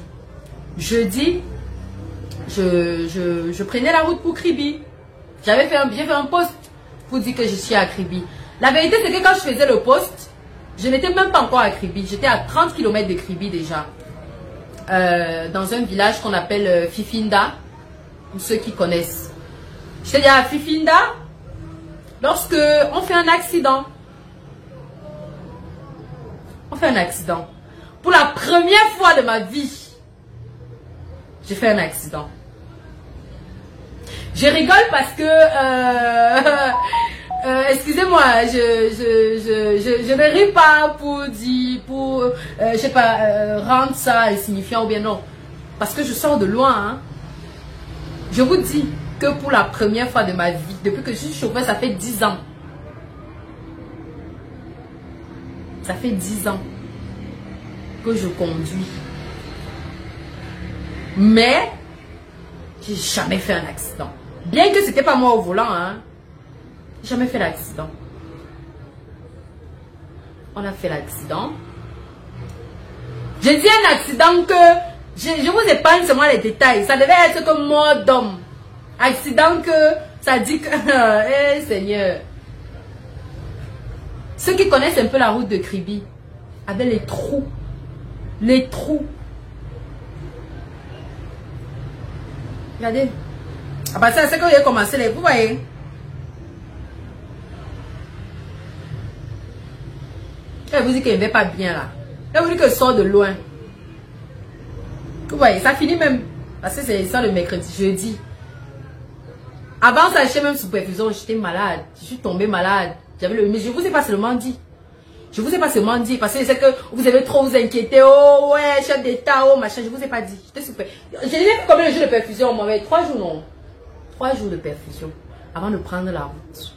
Jeudi, je prenais la route pour Kribi. J'ai fait un post pour dire que je suis à Kribi. La vérité, c'est que quand je faisais le post, je n'étais même pas encore à Kribi. J'étais à 30 km de Kribi déjà. Dans un village qu'on appelle Fifinda. Pour ceux qui connaissent. J'étais déjà à Fifinda. Lorsque on fait un accident. On fait un accident. Pour la première fois de ma vie, j'ai fait un accident. Je rigole parce que... excusez-moi, je ne ris pas pour dire, je sais pas, rendre ça insignifiant ou bien non. Parce que je sors de loin, hein. Je vous dis que pour la première fois de ma vie, depuis que je suis chauffeur, ça fait 10 ans. Ça fait 10 ans que je conduis. Mais, j'ai jamais fait un accident. Bien que c'était pas moi au volant, hein. J'ai jamais fait l'accident. On a fait l'accident. J'ai dit un accident que je vous épargne seulement les détails. Ça devait être comme mort d'homme. Accident que ça dit que eh Seigneur. Ceux qui connaissent un peu la route de Kribi, avec les trous. Les trous. Regardez. Ah bah ça c'est quand il a commencé les. Vous voyez. Elle vous dit qu'elle ne va pas bien là. Elle vous dit que je sors de loin. Vous voyez, ça finit même. Parce que c'est ça le mercredi, jeudi. Avant ça, j'étais même sous perfusion. J'étais malade. Je suis tombée malade. Mais je vous ai pas seulement dit. Je vous ai pas seulement dit. Parce que c'est que vous avez trop vous inquiété. Oh ouais, chef d'état, oh machin. Je vous ai pas dit. J'étais super. J'ai dit combien de jours de perfusion, moi? 3 jours, non? 3 jours de perfusion. Avant de prendre la route.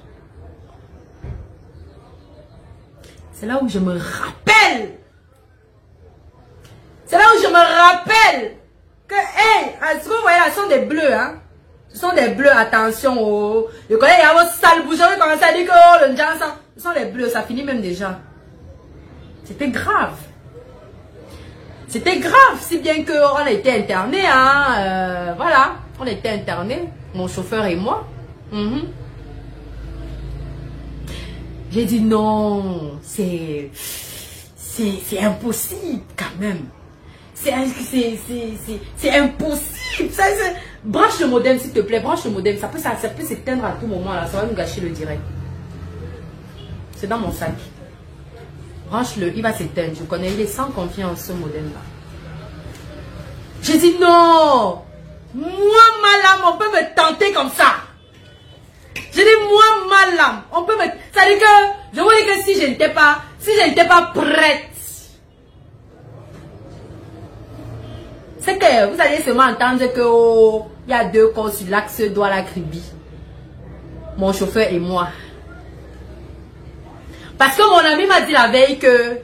C'est là où je me rappelle. C'est là où je me rappelle que, hey, ce que vous voyez là, ce sont des bleus, hein. Ce sont des bleus, attention. Oh. Je connais, il y a votre sale bouchon qui commence à dire que, oh, le Jansan. Ce sont des bleus, ça finit même déjà. C'était grave. C'était grave, si bien qu'on a été internés, hein. Voilà, on a été internés, mon chauffeur et moi. J'ai dit non, c'est impossible quand même. C'est impossible. Branche le modem s'il te plaît, branche le modem. Ça peut s'éteindre à tout moment là, ça va nous gâcher le direct. C'est dans mon sac. Branche-le, il va s'éteindre. Je connais, il est sans confiance ce modem là. J'ai dit non. Moi, ma lame, on peut me tenter comme ça. J'ai dit moi, ma lame, on peut me... Ça veut dire que, je vous dis que si je n'étais pas prête, c'est que vous allez seulement entendre que oh, il y a deux corps sur l'axe Douala-Kribi. Mon chauffeur et moi. Parce que mon ami m'a dit la veille que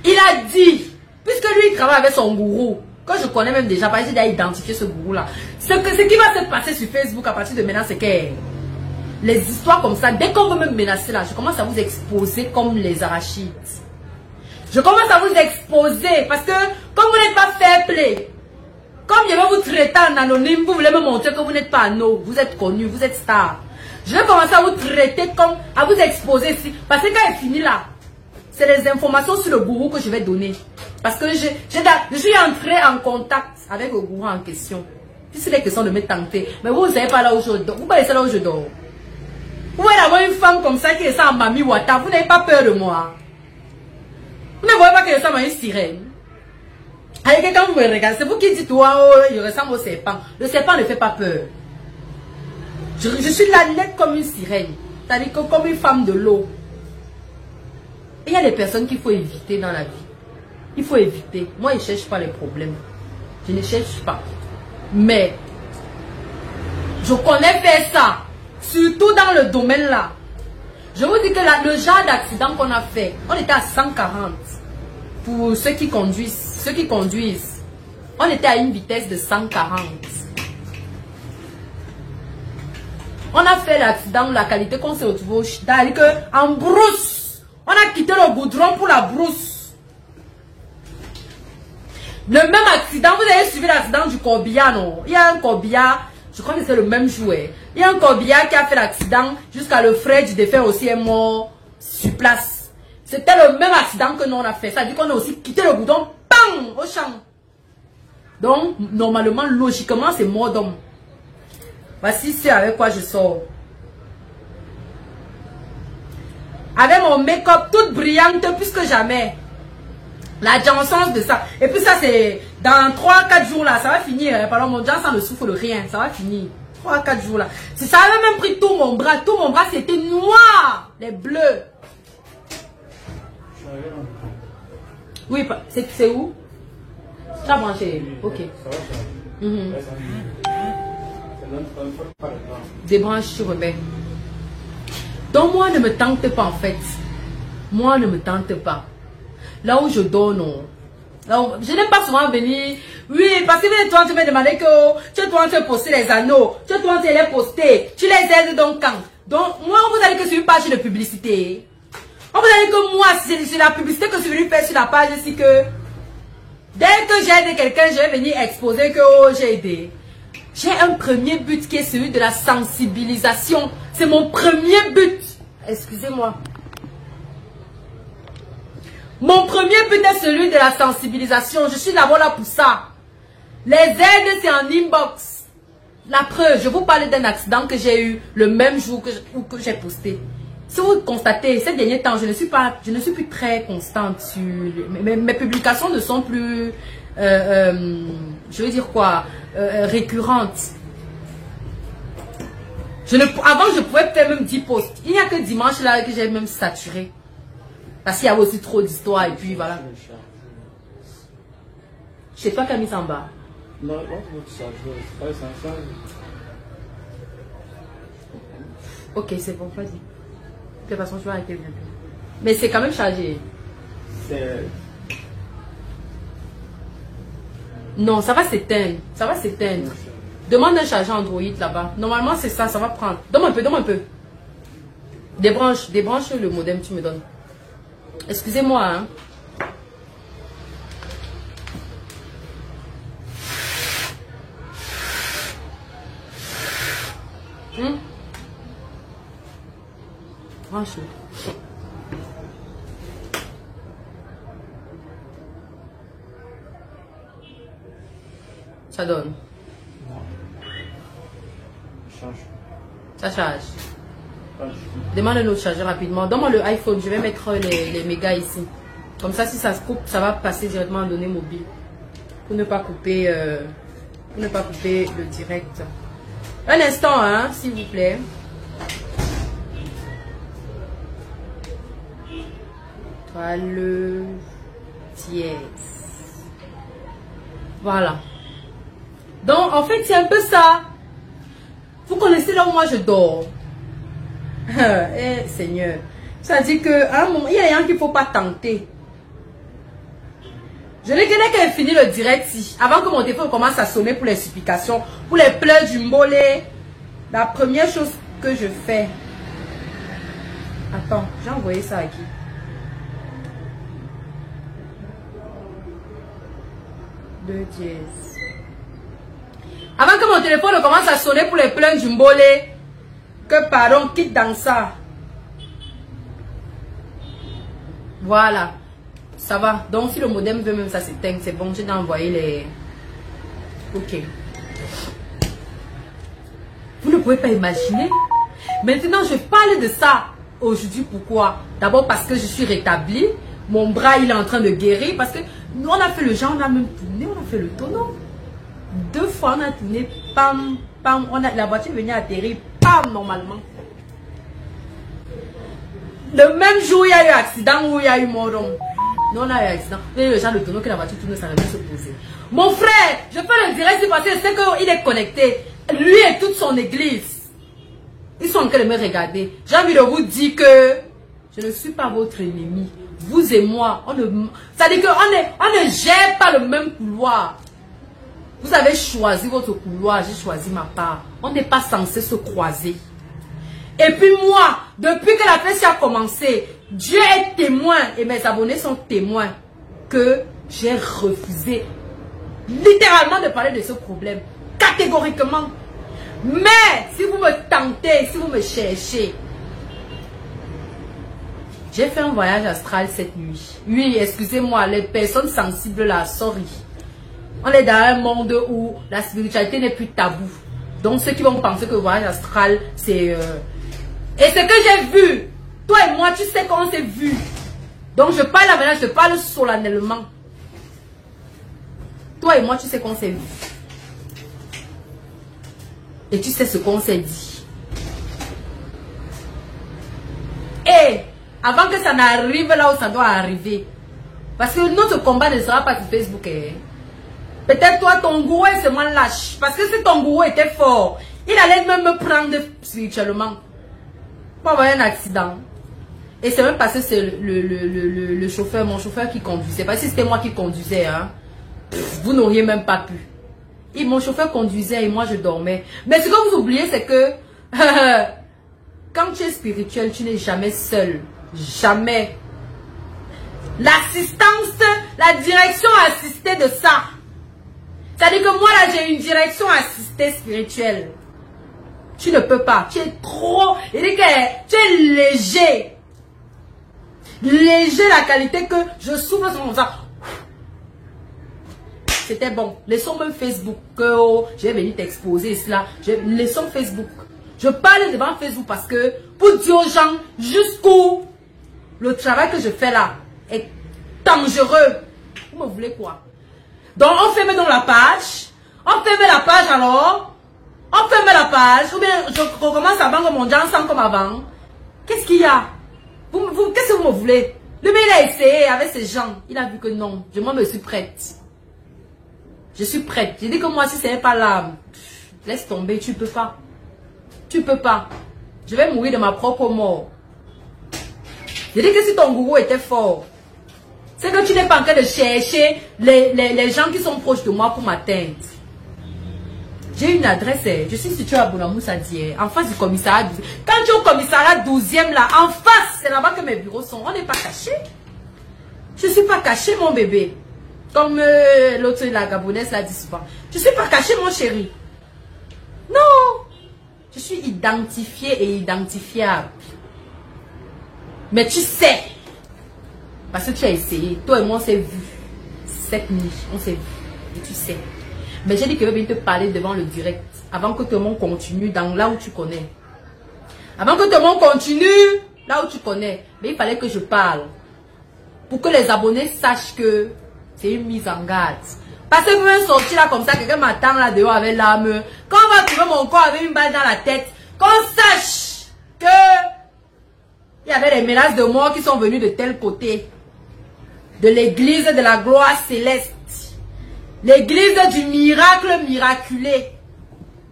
il a dit, puisque lui il travaille avec son gourou, que je connais même déjà, parce que j'ai identifié ce gourou là. Ce qui va se passer sur Facebook à partir de maintenant, c'est que les histoires comme ça, dès qu'on veut me menacer là, je commence à vous exposer comme les arachides. Je commence à vous exposer parce que comme vous n'êtes pas fair play, comme je vais vous traiter en anonyme, vous voulez me montrer que vous n'êtes pas anneau, vous êtes connu, vous êtes star. Je vais commencer à vous traiter comme, à vous exposer ici. Parce que quand il finit là, c'est les informations sur le gourou que je vais donner. Parce que je suis entré en contact avec le gourou en question. Puis c'est les questions de me tenter. Mais vous ne savez pas là où je dors. Vous ne savez pas là où je dors. Vous voyez avoir une femme comme ça qui est ça en Mami Wata. Vous n'avez pas peur de moi. Vous ne voyez pas que je ressemble à une sirène. Avec quand vous me regardez, c'est vous qui dites, oh, il ressemble au serpent. Le serpent ne fait pas peur. Je suis là nette comme une sirène. C'est-à-dire comme une femme de l'eau. Il y a des personnes qu'il faut éviter dans la vie. Il faut éviter. Moi, je ne cherche pas les problèmes. Je ne cherche pas. Mais, je connais faire ça. Surtout dans le domaine là. Je vous dis que là, le genre d'accident qu'on a fait, on était à 140. Pour ceux qui conduisent, on était à une vitesse de 140. On a fait l'accident, la qualité qu'on s'est retrouvé en brousse. On a quitté le goudron pour la brousse. Le même accident, vous avez suivi l'accident du corbillard, non? Il y a un corbillard, je crois que c'est le même jouet. Il y a un corbillard qui a fait l'accident jusqu'à le frère du défunt aussi est mort sur place. C'était le même accident que nous on a fait. Ça veut dire qu'on a aussi quitté le goudron, bam, au champ. Donc, normalement, logiquement, c'est mort d'homme. Voici ce avec quoi je sors. Avec mon make-up toute brillante plus que jamais. La Johnson de ça. Et puis ça c'est dans 3-4 jours là. Ça va finir. Pardon, mon Johnson ne souffre de rien. Ça va finir. 3-4 jours là. Ça avait même pris tout mon bras. Tout mon bras c'était noir. Les bleus. Oui, c'est où? Tu as branché. Ok. Débranche, tu remets. Donc moi ne me tente pas en fait. Moi ne me tente pas. Là où je dors, non. Je n'aime pas souvent venir. Oui, parce que toi tu me demandais que tu es en train de poster les anneaux. Tu es en train de les poster. Tu les aides donc quand? Donc moi vous allez que sur une page de publicité. On vous allez que moi c'est la publicité que je suis venu faire sur la page ici que dès que j'aide quelqu'un je vais venir exposer que oh, j'ai aidé. J'ai un premier but qui est celui de la sensibilisation. C'est mon premier but. Excusez-moi. Mon premier but est celui de la sensibilisation. Je suis d'abord là pour ça. Les aides, c'est en inbox. La preuve, je vous parle d'un accident que j'ai eu le même jour que j'ai posté. Si vous constatez, ces derniers temps, je ne suis plus très constante sur... Mes publications ne sont plus... je veux dire quoi, récurrente. Avant, je pouvais faire même 10 posts. Il n'y a que dimanche là que j'ai même saturé. Parce qu'il y avait aussi trop d'histoires et puis voilà. C'est toi qui as mis ça en bas. Non, ok, c'est bon, vas-y. De toute façon, je vais arrêter bientôt. Mais c'est quand même chargé. Non, ça va s'éteindre. Ça va s'éteindre. Demande un chargeur Android là-bas. Normalement, c'est ça, ça va prendre. Donne-moi un peu, donne-moi un peu. Débranche le modem, tu me donnes. Excusez-moi, hein. Branche-le. Ça donne. Non. Charge. Ça charge. Pas du tout. Demande un autre chargeur rapidement. Donne-moi le iPhone. Je vais mettre les mégas ici. Comme ça, si ça se coupe, ça va passer directement en données mobiles. Pour ne pas couper, le direct. Un instant, hein, s'il vous plaît. Toile dièse. Voilà. Donc, en fait, c'est un peu ça. Vous connaissez là où moi je dors. Eh, Seigneur. Ça dit que à un moment, il y a rien qu'il ne faut pas tenter. Je n'ai qu'à finir le direct si. Avant que mon téléphone commence à sonner pour les supplications, pour les pleurs du mbolé. La première chose que je fais. Attends, j'ai envoyé ça à qui? Deux dièse. Avant que mon téléphone commence à sonner pour les pleurs du mbolé. Que pardon, quitte dans ça. Voilà. Ça va. Donc si le modem veut même ça s'éteindre, c'est bon. J'ai envoyé les... Ok. Vous ne pouvez pas imaginer. Maintenant, je parle de ça aujourd'hui. Pourquoi? D'abord parce que je suis rétablie. Mon bras, il est en train de guérir. Parce que nous, on a fait le genre, on a même tourné, on a fait le tonneau. 2 fois, on a tourné. Pam, pam. La voiture venait atterrir. Pam, normalement. Le même jour, il y a eu accident où il y a eu mort. Non, on a eu accident. Mais le genre de tonneau que la voiture tourne, ça va se poser. Mon frère, je fais le direct parce que je sais qu'il est connecté. Lui et toute son église. Ils sont en train de me regarder. J'ai envie de vous dire que je ne suis pas votre ennemi. Vous et moi, ça dit qu'on ne gère pas le même couloir. Vous avez choisi votre couloir, j'ai choisi ma part. On n'est pas censé se croiser. Et puis moi, depuis que la fête a commencé, Dieu est témoin et mes abonnés sont témoins que j'ai refusé littéralement de parler de ce problème. Catégoriquement. Mais si vous me tentez, si vous me cherchez, j'ai fait un voyage astral cette nuit. Oui, excusez-moi, les personnes sensibles là, sorry. On est dans un monde où la spiritualité n'est plus tabou. Donc ceux qui vont penser que le voyage astral, c'est... Et ce que j'ai vu, toi et moi, tu sais qu'on s'est vu. Donc je parle là maintenant, je parle solennellement. Toi et moi, tu sais qu'on s'est vu. Et tu sais ce qu'on s'est dit. Et avant que ça n'arrive là où ça doit arriver. Parce que notre combat ne sera pas sur Facebook. Peut-être toi, ton gourou est seulement lâche. Parce que si ton gourou était fort, il allait même me prendre spirituellement. Pour avoir un accident. Et c'est même passé, c'est le chauffeur, mon chauffeur qui conduisait. Parce que si c'était moi qui conduisais, hein, vous n'auriez même pas pu. Et mon chauffeur conduisait et moi je dormais. Mais ce que vous oubliez, c'est que quand tu es spirituel, tu n'es jamais seul. Jamais. L'assistance, la direction assistée de ça. C'est-à-dire que moi là, j'ai une direction assistée spirituelle. Tu ne peux pas. Tu es trop... Il dit que tu es léger. Léger la qualité que je souffre sur mon ça. C'était bon. Laissons même Facebook. Je vais venir t'exposer cela. Laissons Facebook. Je parle devant Facebook parce que pour dire aux gens jusqu'où le travail que je fais là est dangereux. Vous me voulez quoi? Donc on ferme donc la page. On ferme la page alors. On ferme la page. Ou bien je recommence à vendre mon Jansan comme avant. Qu'est-ce qu'il y a? Qu'est-ce que vous me voulez? Le mec il a essayé avec ces gens. Il a vu que non. Moi je suis prête. Je suis prête. J'ai dit que moi si ce n'est pas là, laisse tomber. Tu peux pas. Tu peux pas. Je vais mourir de ma propre mort. J'ai dit que si ton gourou était fort, c'est que tu n'es pas en train de chercher les gens qui sont proches de moi pour m'atteindre. J'ai une adresse, je suis située à Bonamoussadier, en face du commissariat 12. Quand tu es au commissariat 12e là, en face, c'est là-bas que mes bureaux sont. On n'est pas cachés. Je ne suis pas cachée mon bébé. Comme l'autre, la Gabonaise l'a dit souvent. Je ne suis pas cachée mon chéri. Non. Je suis identifiée et identifiable. Mais tu sais. Parce que tu as essayé. Toi et moi, on s'est vu. Cette nuit, on s'est vu. Et tu sais. Mais j'ai dit que je vais venir te parler devant le direct. Avant que tout le monde continue dans là où tu connais. Avant que tout le monde continue là où tu connais. Mais il fallait que je parle. Pour que les abonnés sachent que c'est une mise en garde. Parce que je veux sortir là comme ça, quelqu'un m'attend là dehors avec l'arme. Quand on va trouver mon corps avec une balle dans la tête, qu'on sache que il y avait des menaces de mort qui sont venues de tel côté. De l'église de la gloire céleste. L'église du miracle miraculé.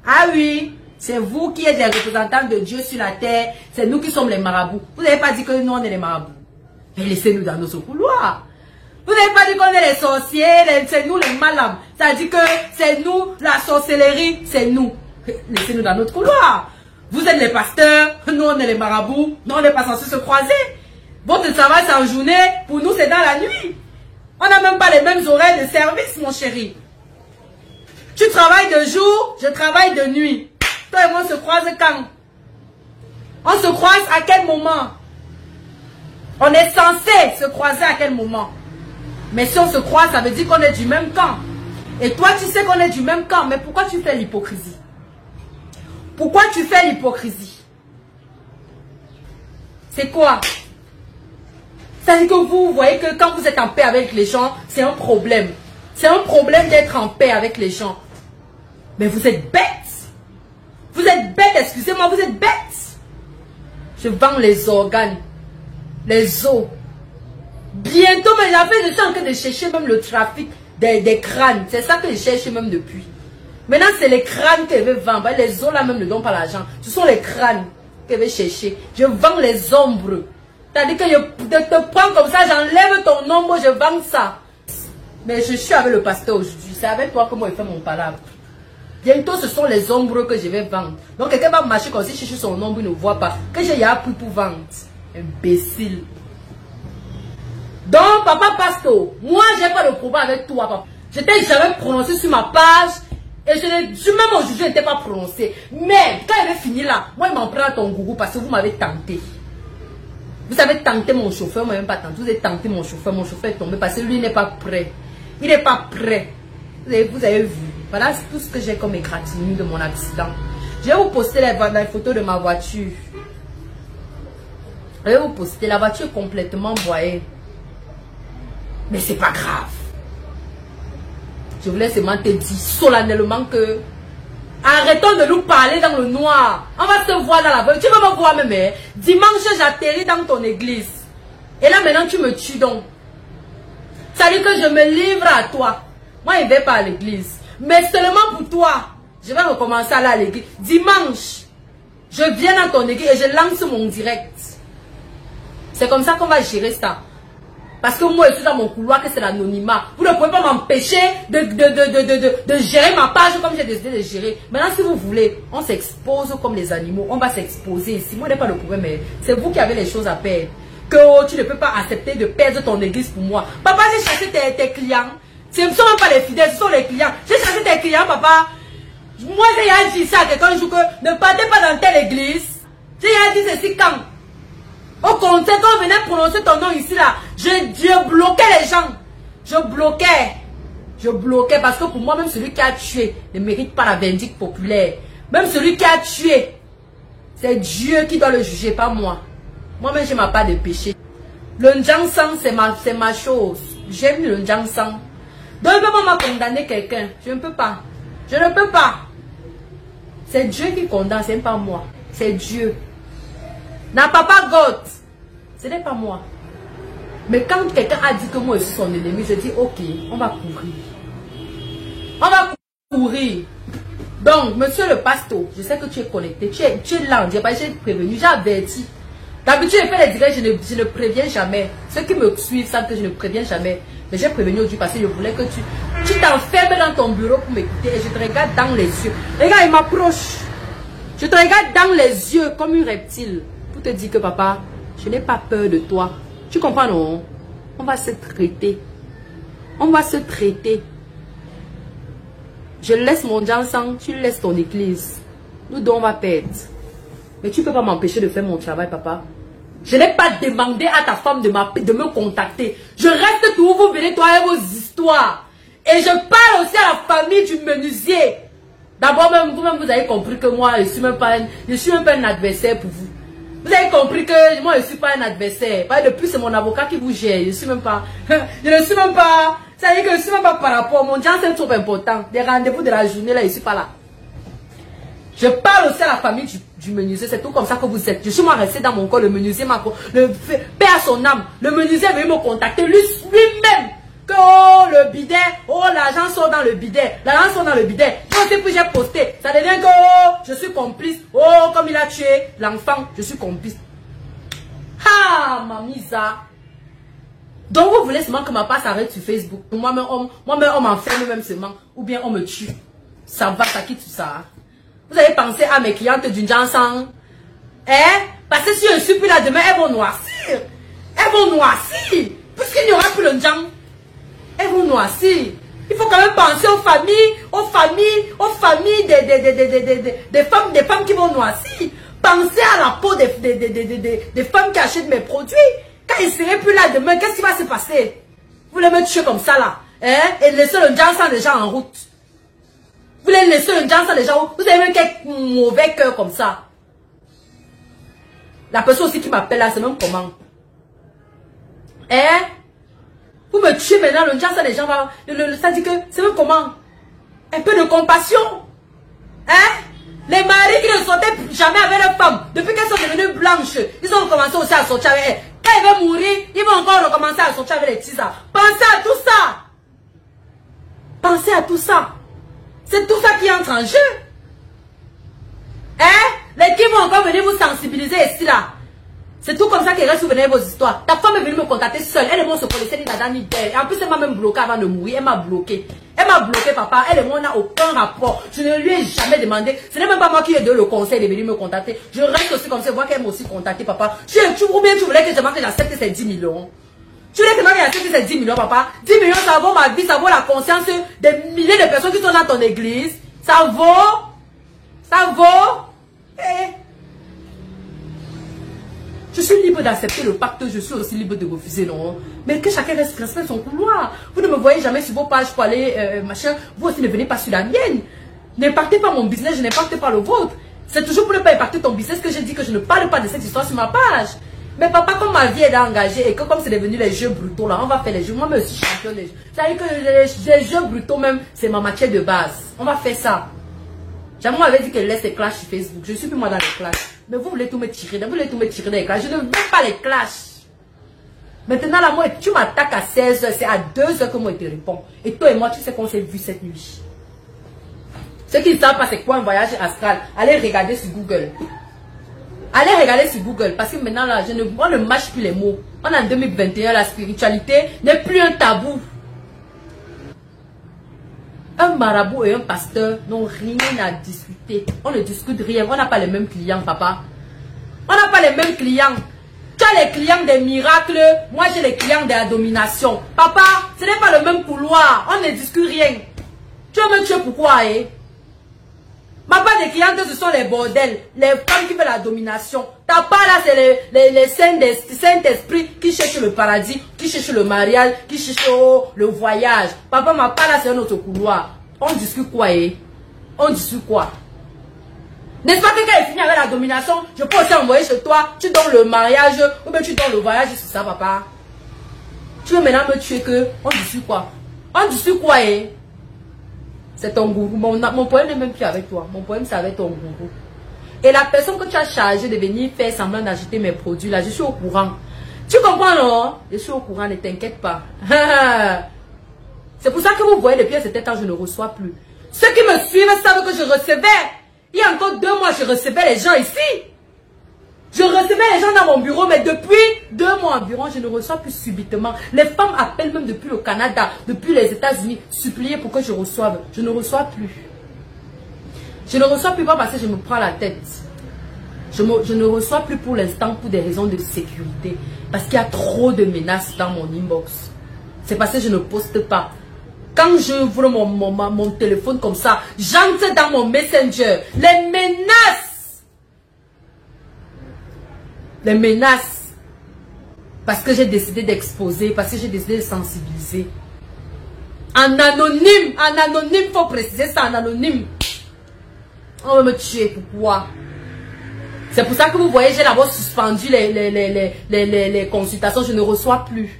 Ah oui, c'est vous qui êtes les représentants de Dieu sur la terre. C'est nous qui sommes les marabouts. Vous n'avez pas dit que nous on est les marabouts. Mais laissez-nous dans nos couloirs. Vous n'avez pas dit qu'on est les sorciers, c'est nous les malams. Ça dit que c'est nous, la sorcellerie, c'est nous. Laissez-nous dans notre couloir. Vous êtes les pasteurs, nous on est les marabouts. Nous on n'est pas censés se croiser. Votre travail c'est en journée, pour nous c'est dans la nuit. On n'a même pas les mêmes horaires de service, mon chéri. Tu travailles de jour, je travaille de nuit. Toi et moi on se croise quand? On se croise à quel moment? On est censé se croiser à quel moment? Mais si on se croise, ça veut dire qu'on est du même camp. Et toi, tu sais qu'on est du même camp. Mais pourquoi tu fais l'hypocrisie? Pourquoi tu fais l'hypocrisie? C'est quoi? Ça veut dire que vous voyez que quand vous êtes en paix avec les gens, c'est un problème. C'est un problème d'être en paix avec les gens. Mais vous êtes bêtes. Vous êtes bêtes, excusez-moi, vous êtes bêtes. Je vends les organes, les os. Bientôt, mais je suis en train de chercher même le trafic des crânes. C'est ça que je cherche même depuis. Maintenant, c'est les crânes que je vais vendre. Les os là même ne donnent pas l'argent. Ce sont les crânes que je vais chercher. Je vends les ombres. C'est-à-dire que je te prends comme ça, j'enlève ton ombre, je vends ça. Mais je suis avec le pasteur aujourd'hui. C'est avec toi que moi je fais mon palabre. Bientôt, ce sont les ombres que je vais vendre. Donc, quelqu'un va marcher comme si chercher son ombre, il ne voit pas. Que j'ai appris pour vendre. Imbécile. Donc, papa Pasto, moi, j'ai pas de problème avec toi, papa. Je t'ai jamais prononcé sur ma page. Et même aujourd'hui, je n'étais pas prononcé. Mais, quand il avait fini là, moi, il m'en prend ton gourou parce que vous m'avez tenté. Vous avez tenté mon chauffeur, moi, même pas tenté. Vous avez tenté mon chauffeur est tombé parce que lui, il n'est pas prêt. Il n'est pas prêt. Vous avez vu. Voilà tout ce que j'ai comme égratignure de mon accident. Je vais vous poster les photos de ma voiture. Je vais vous poster. La voiture est complètement broyée. Mais c'est pas grave. Je voulais seulement te dire solennellement que arrêtons de nous parler dans le noir. On va se voir dans la voiture. Tu vas me voir même. Hein? Dimanche, j'atterris dans ton église. Et là maintenant, tu me tues donc. Ça veut dire que je me livre à toi. Moi, je ne vais pas à l'église. Mais seulement pour toi. Je vais recommencer à aller à l'église. Dimanche, je viens dans ton église et je lance mon direct. C'est comme ça qu'on va gérer ça. Parce que moi, je suis dans mon couloir, que c'est l'anonymat. Vous ne pouvez pas m'empêcher de gérer ma page comme j'ai décidé de gérer. Maintenant, si vous voulez, on s'expose comme les animaux. On va s'exposer ici. Moi, je n'ai pas le problème, mais c'est vous qui avez les choses à perdre. Que oh, tu ne peux pas accepter de perdre ton église pour moi. Papa, j'ai chassé tes clients. Ce ne sont même pas les fidèles, ce sont les clients. J'ai chassé tes clients, papa. Moi, j'ai dit ça à quelqu'un un jour que ne partez pas dans telle église. J'ai dit ceci quand? Au contraire, quand on venait prononcer ton nom ici, là, je bloquais les gens. Je bloquais parce que pour moi, même celui qui a tué ne mérite pas la vindicte populaire. Même celui qui a tué, c'est Dieu qui doit le juger, pas moi. Moi-même, je n'ai pas de péché. Le Njansang, c'est ma chose. J'aime le Njansang. Donc, il ne peut pas condamner quelqu'un. Je ne peux pas. Je ne peux pas. C'est Dieu qui condamne, ce n'est pas moi. C'est Dieu. N'a papa God. Ce n'est pas moi. Mais quand quelqu'un a dit que moi je suis son ennemi, je dis ok, on va courir. On va courir. Donc, monsieur le pasteur, je sais que tu es connecté. Tu es là, j'ai prévenu, j'ai averti. D'habitude, je fais les directs, je ne préviens jamais. Ceux qui me suivent savent que je ne préviens jamais. Mais j'ai prévenu aujourd'hui parce que je voulais que tu t'enfermes dans ton bureau pour m'écouter et je te regarde dans les yeux. Regarde, il m'approche. Je te regarde dans les yeux comme une reptile pour te dire que papa, je n'ai pas peur de toi. Tu comprends, non? On va se traiter. On va se traiter. Je laisse mon Njansang, tu laisses ton église. Nous deux, on va perdre. Mais tu ne peux pas m'empêcher de faire mon travail, papa. Je n'ai pas demandé à ta femme de me contacter. Je reste tout, vous venez toi et vos histoires. Et je parle aussi à la famille du menuisier. D'abord, même vous-même, vous avez compris que moi, je suis même pas un adversaire pour vous. Vous avez compris que moi, je ne suis pas un adversaire. Depuis, c'est mon avocat qui vous gère. Je ne suis même pas... Je ne suis même pas... Ça veut dire que je ne suis même pas par rapport. Mon diable, c'est trop important. Les rendez-vous de la journée, là, je ne suis pas là. Je parle aussi à la famille du menuisier. C'est tout comme ça que vous êtes. Je suis moi resté dans mon corps. Le menuisier m'a... Paix à son âme. Le menuisier est venu me contacter lui-même. Que oh le bidet, oh l'argent sort dans le bidet, l'argent sort dans le bidet. Puis j'ai posté, ça devient que oh, je suis complice, oh comme il a tué l'enfant, je suis complice. Ah mamisa. Donc vous voulez seulement que ma part s'arrête sur Facebook. Moi-même on m'enferme même seulement, ou bien on me tue. Ça va, ça quitte tout ça. Vous avez pensé à mes clientes d'une Jansan? Parce que si je ne suis plus là demain, elles vont noircir. Elles vont noircir. Puisqu'il n'y aura plus le Jan. Elles vont noircir. Il faut quand même penser aux familles des femmes qui vont noircir. Pensez à la peau des femmes qui achètent mes produits. Quand ils ne seraient plus là demain, qu'est-ce qui va se passer? Vous les me tuer comme ça là. Et laisser le Jansan déjà en route. Vous les laissez le Jansan déjà en route. Vous avez même quelques mauvais cœurs comme ça. La personne aussi qui m'appelle là, c'est même comment? Vous me tuez maintenant, le Jansan, les gens vont... Ça dit que c'est même comment? Un peu de compassion. Les maris qui ne sortaient jamais avec leurs femmes, depuis qu'elles sont devenues blanches, ils ont commencé aussi à sortir avec elles. Quand elles vont mourir, ils vont encore recommencer à sortir avec les tisas. Pensez à tout ça. Pensez à tout ça. C'est tout ça qui entre en jeu. Les qui vont encore venir vous sensibiliser ici là. C'est tout comme ça qu'elle reste souvenir vos histoires. Ta femme est venue me contacter seule. Elle et moi on se connaissait ni Dada ni d'elle. En plus, elle m'a même bloqué avant de mourir. Elle m'a bloqué. Elle m'a bloqué, papa. Elle et moi, on n'a aucun rapport. Je ne lui ai jamais demandé. Ce n'est même pas moi qui ai donné le conseil de venir me contacter. Je reste aussi comme ça. Voir qu'elle m'a aussi contacté, papa. Ou bien tu voulais que j'accepte ces 10 millions. Tu voulais que j'accepte ces 10 millions, papa. 10 millions, ça vaut ma vie, ça vaut la conscience des milliers de personnes qui sont dans ton église. Ça vaut. Ça vaut. Je suis libre d'accepter le pacte, je suis aussi libre de refuser, non? Mais que chacun respecte son couloir. Vous ne me voyez jamais sur vos pages pour aller, machin. Vous aussi ne venez pas sur la mienne. N'impactez pas mon business, je n'impacte pas le vôtre. C'est toujours pour ne pas impacter ton business que je dis que je ne parle pas de cette histoire sur ma page. Mais papa, comme ma vie est engagée et que comme c'est devenu les jeux brutaux, là, on va faire les jeux. Moi, je suis champion des jeux. C'est-à-dire que les jeux brutaux même, c'est ma matière de base. On va faire ça. Jamais m'avait dit qu'elle laisse les clashs sur Facebook. Je suis plus moi dans les clashs. Mais vous voulez tout me tirer. Vous voulez tout me tirer dans les clashs. Je ne veux pas les clashs. Maintenant, là, moi, tu m'attaques à 16h. C'est à 2h que moi, je te réponds. Et toi et moi, tu sais qu'on s'est vu cette nuit. Ceux qui ne savent pas c'est quoi un voyage astral, allez regarder sur Google. Allez regarder sur Google. Parce que maintenant, là, on ne mâche plus les mots. On est en 2021. La spiritualité n'est plus un tabou. Un marabout et un pasteur n'ont rien à discuter. On ne discute rien. On n'a pas les mêmes clients, papa. On n'a pas les mêmes clients. Tu as les clients des miracles. Moi, j'ai les clients de la domination. Papa, ce n'est pas le même couloir. On ne discute rien. Tu veux me tuer pourquoi, Ma part des clientes, ce sont les bordels. Les femmes qui veulent la domination. Ta part là, c'est les Saint-Esprit qui cherchent le paradis, qui cherchent le mariage, qui cherchent le voyage. Papa, ma part là, c'est un autre couloir. On discute quoi, On discute quoi? N'est-ce pas que quand il finit avec la domination, je peux aussi envoyer chez toi, tu donnes le mariage, ou bien tu donnes le voyage, c'est ça, papa? Tu veux maintenant me tuer que, on discute quoi? On discute quoi, C'est ton gourou. Mon problème n'est même plus avec toi. Mon problème, c'est avec ton gourou. Et la personne que tu as chargée de venir faire semblant d'acheter mes produits, là, je suis au courant. Tu comprends, non? Je suis au courant, ne t'inquiète pas. C'est pour ça que vous voyez, depuis un certain temps, je ne reçois plus. Ceux qui me suivent savent que je recevais. Il y a encore 2 mois, je recevais les gens ici. Je recevais les gens dans mon bureau, mais depuis 2 mois environ, je ne reçois plus subitement. Les femmes appellent même depuis le Canada, depuis les États-Unis, supplier pour que je reçoive. Je ne reçois plus. Je ne reçois plus pas parce que je me prends la tête. Je ne reçois plus pour l'instant pour des raisons de sécurité. Parce qu'il y a trop de menaces dans mon inbox. C'est parce que je ne poste pas. Quand j'ouvre mon téléphone comme ça, j'entre dans mon Messenger. Les menaces. Les menaces. Parce que j'ai décidé d'exposer, parce que j'ai décidé de sensibiliser. En anonyme, faut préciser ça, en anonyme. On va me tuer, pourquoi? C'est pour ça que vous voyez, j'ai d'abord suspendu les consultations, je ne reçois plus.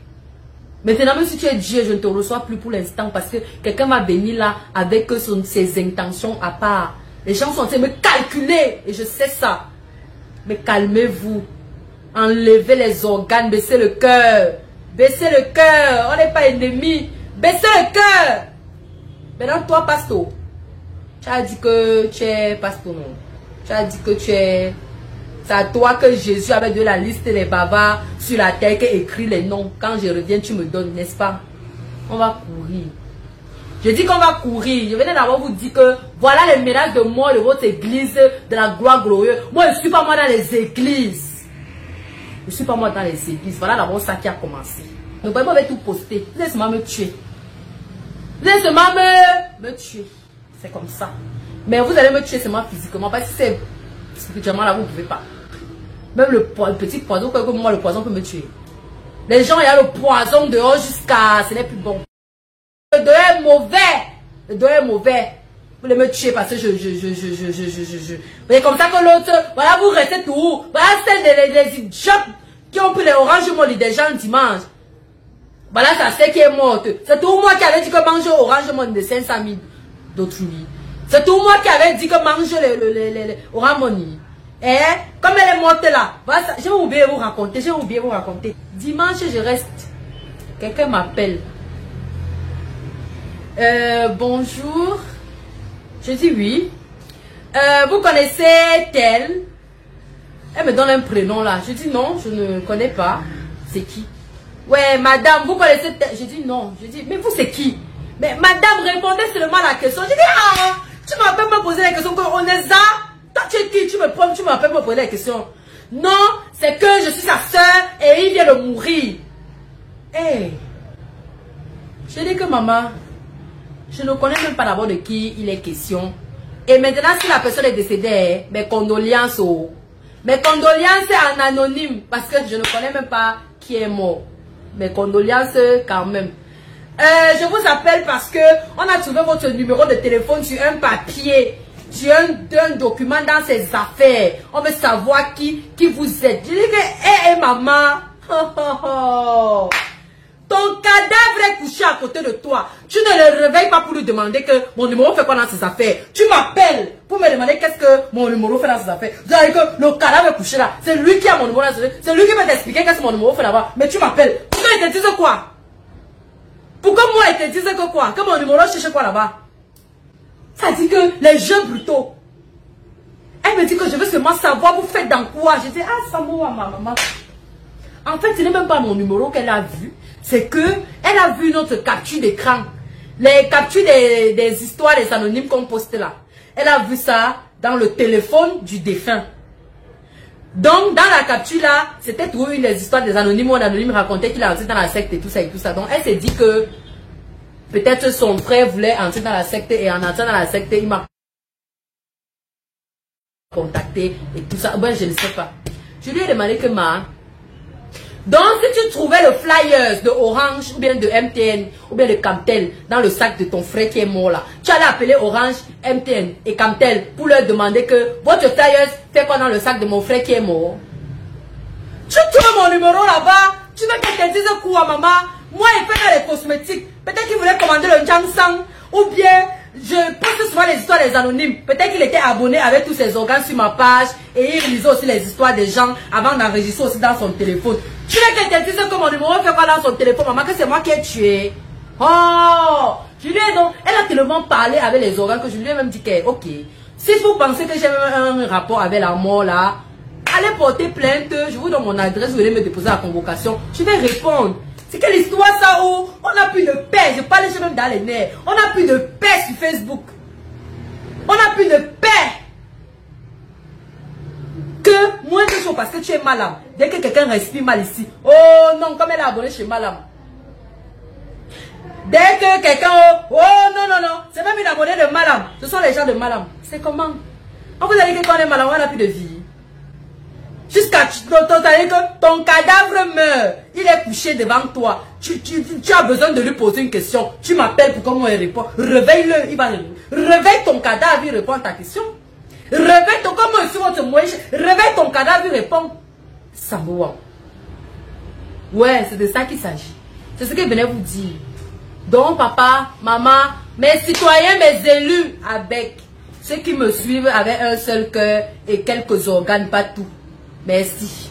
Maintenant, même si tu es Dieu, je ne te reçois plus pour l'instant parce que quelqu'un va venir là avec ses intentions à part. Les gens sont en train de me calculer et je sais ça. Mais calmez-vous. Enlevez les organes, baissez le cœur. Baissez le cœur. On n'est pas ennemis. Baissez le cœur. Maintenant, toi, pasteur, tu as dit que tu es pasteur, non? Tu as dit que tu es... C'est à toi que Jésus avait de la liste des bavards sur la terre qui écrit les noms. Quand je reviens, tu me donnes, n'est-ce pas? On va courir. Je dis qu'on va courir. Je venais d'abord vous dire que voilà les miracles de mort de votre église de la gloire glorieuse. Moi, je ne suis pas moi dans les églises. Je ne suis pas moi dans les églises. Voilà d'abord ça qui a commencé. Donc, vous allez tout poster. Vous allez seulement me tuer. Vous allez seulement me tuer. C'est comme ça. Mais vous allez me tuer seulement physiquement. Parce que c'est spirituellement là, vous ne pouvez pas. Même le petit poison, comme moi, le poison peut me tuer. Les gens, il y a le poison dehors jusqu'à... Ce n'est plus bon. Le dehors est mauvais. Le dehors est mauvais. Vous voulez me tuer parce que Vous voyez comme ça que l'autre... Voilà, vous restez tout. Voilà, c'est les idiots qui ont pris les oranges molles des gens dimanche. Voilà, ça c'est qui est morte. C'est tout moi qui avait dit que manger orange molles de 500 000 d'autrui. C'est tout moi qui avait dit que manger les orange molles. Eh, comme elle est morte là, j'ai oublié vous raconter, Dimanche, je reste. Quelqu'un m'appelle. Bonjour. Je dis oui. Vous connaissez tel? Elle me donne un prénom là. Je dis non, je ne connais pas. C'est qui? Ouais, madame, vous connaissez tel? Je dis non. Je dis, mais vous c'est qui? Mais madame, répondez seulement à la question. Je dis, ah, tu m'as pas posé la question qu'on est ça? Toi, tu es qui? Tu m'appelles me poser la question. Non, c'est que je suis sa soeur et il vient de mourir. Hey. Je dis que maman, je ne connais même pas d'abord de qui il est question. Et maintenant, si la personne est décédée, mes condoléances. Mes condoléances en anonyme parce que je ne connais même pas qui est mort. Mes condoléances quand même. Je vous appelle parce que on a trouvé votre numéro de téléphone sur un papier. J'ai un document dans ses affaires. On veut savoir qui vous êtes. Je dis que, maman. Ton cadavre est couché à côté de toi. Tu ne le réveilles pas pour lui demander que mon numéro fait quoi dans ses affaires. Tu m'appelles pour me demander qu'est-ce que mon numéro fait dans ses affaires. Vous savez que le cadavre est couché là. C'est lui qui a mon numéro dans ses affaires. C'est lui qui va t'expliquer qu'est-ce que mon numéro fait là-bas. Mais tu m'appelles. Pourquoi il te disent quoi? Pourquoi moi il te disent que quoi? Que mon numéro cherche quoi là-bas? Ça dit que les jeux brutaux. Elle me dit que je veux seulement savoir vous faites dans quoi. Je dis, ah, ça moi, ma maman. En fait, ce n'est même pas mon numéro qu'elle a vu. C'est que elle a vu notre capture d'écran. Les captures des histoires des anonymes qu'on poste là. Elle a vu ça dans le téléphone du défunt. Donc, dans la capture là, c'était tout les histoires des anonymes où un anonyme racontait qu'il a entré dans la secte et tout ça et tout ça. Donc, elle s'est dit que peut-être son frère voulait entrer dans la secte et en entrant dans la secte, il m'a contacté et tout ça. Ben, je ne sais pas. Je lui ai demandé que donc, si tu trouvais le flyers de Orange ou bien de MTN ou bien de Camtel dans le sac de ton frère qui est mort là, tu allais appeler Orange, MTN et Camtel pour leur demander que votre flyers fait quoi dans le sac de mon frère qui est mort. Tu trouves mon numéro là-bas, tu veux que je te dise quoi, maman? Moi, il fait dans les cosmétiques. Peut-être qu'il voulait commander le Jansang ou bien je poste souvent les histoires des anonymes. Peut-être qu'il était abonné avec tous ses organes sur ma page et il lisait aussi les histoires des gens avant d'enregistrer aussi dans son téléphone. Tu veux que je te dise que mon numéro fait quoi dans son téléphone, maman, que c'est moi qui ai tué. Oh, je lui ai donc, elle a tellement parlé avec les organes que je lui ai même dit que, ok, si vous pensez que j'ai un rapport avec la mort là, allez porter plainte, je vous donne mon adresse, vous allez me déposer la convocation, je vais répondre. C'est quelle histoire ça où on n'a plus de paix, je parle même dans les nerfs, on n'a plus de paix sur Facebook. On n'a plus de paix. Que moins de choses parce que tu es malade. Dès que quelqu'un respire mal ici, oh non, comme elle est abonnée chez Malam. Dès que quelqu'un, oh non, non, non, c'est même une abonnée de Malam. Ce sont les gens de Malam. C'est comment? On vous a dit que quand on est malade, on n'a plus de vie. Jusqu'à que ton cadavre meurt. il est couché devant toi. Tu as besoin de lui poser une question. Tu m'appelles pour comment il répond. Réveille-le, il va répondre. Réveille ton cadavre, il répond à ta question. Réveille ton, comment sur votre moyen. Réveille ton cadavre, il répond. Samoa. Ouais, c'est de ça qu'il s'agit. C'est ce que je venais vous dire. Donc, papa, maman, mes citoyens, mes élus, avec ceux qui me suivent avec un seul cœur et quelques organes, pas tout. Merci.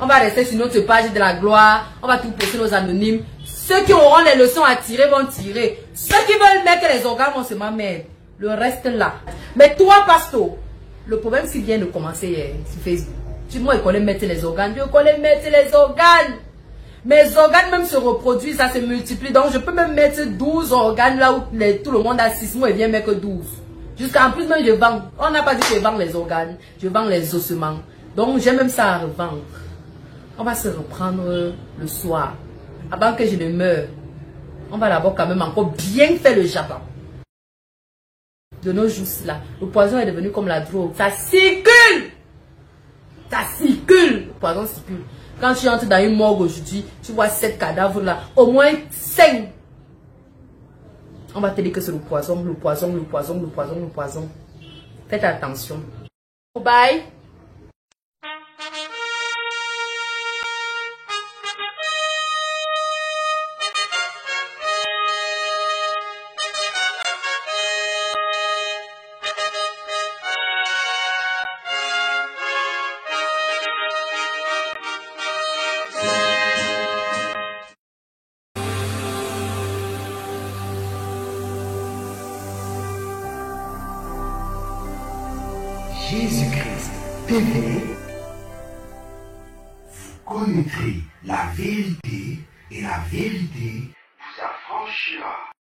On va rester sur notre page de la gloire. On va tout poster nos anonymes. Ceux qui auront les leçons à tirer vont tirer. Ceux qui veulent mettre les organes vont se m'amèner. Le reste là. Mais toi, Pasto, le problème s'il vient de commencer sur Facebook. Moi, je connais mettre les organes. Je connais mettre les organes. Mes organes même se reproduisent, ça se multiplie. Donc, je peux même mettre 12 organes là où tout le monde a 6 mois et vient mettre 12. Jusqu'en plus, même je vends. On n'a pas dit que je vends les organes. Je vends les ossements. Donc, j'ai même ça à revendre. On va se reprendre le soir. Avant que je ne meure. On va d'abord quand même encore bien faire le jabon. De nos jours là, le poison est devenu comme la drogue. Ça circule. Ça circule. Le poison circule. Quand tu entres dans une morgue aujourd'hui, tu vois 7 cadavres là. Au moins 5. On va te dire que c'est le poison, le poison, le poison, le poison, le poison. Faites attention. Bye. Jésus-Christ TV, vous connaîtrez la vérité et la vérité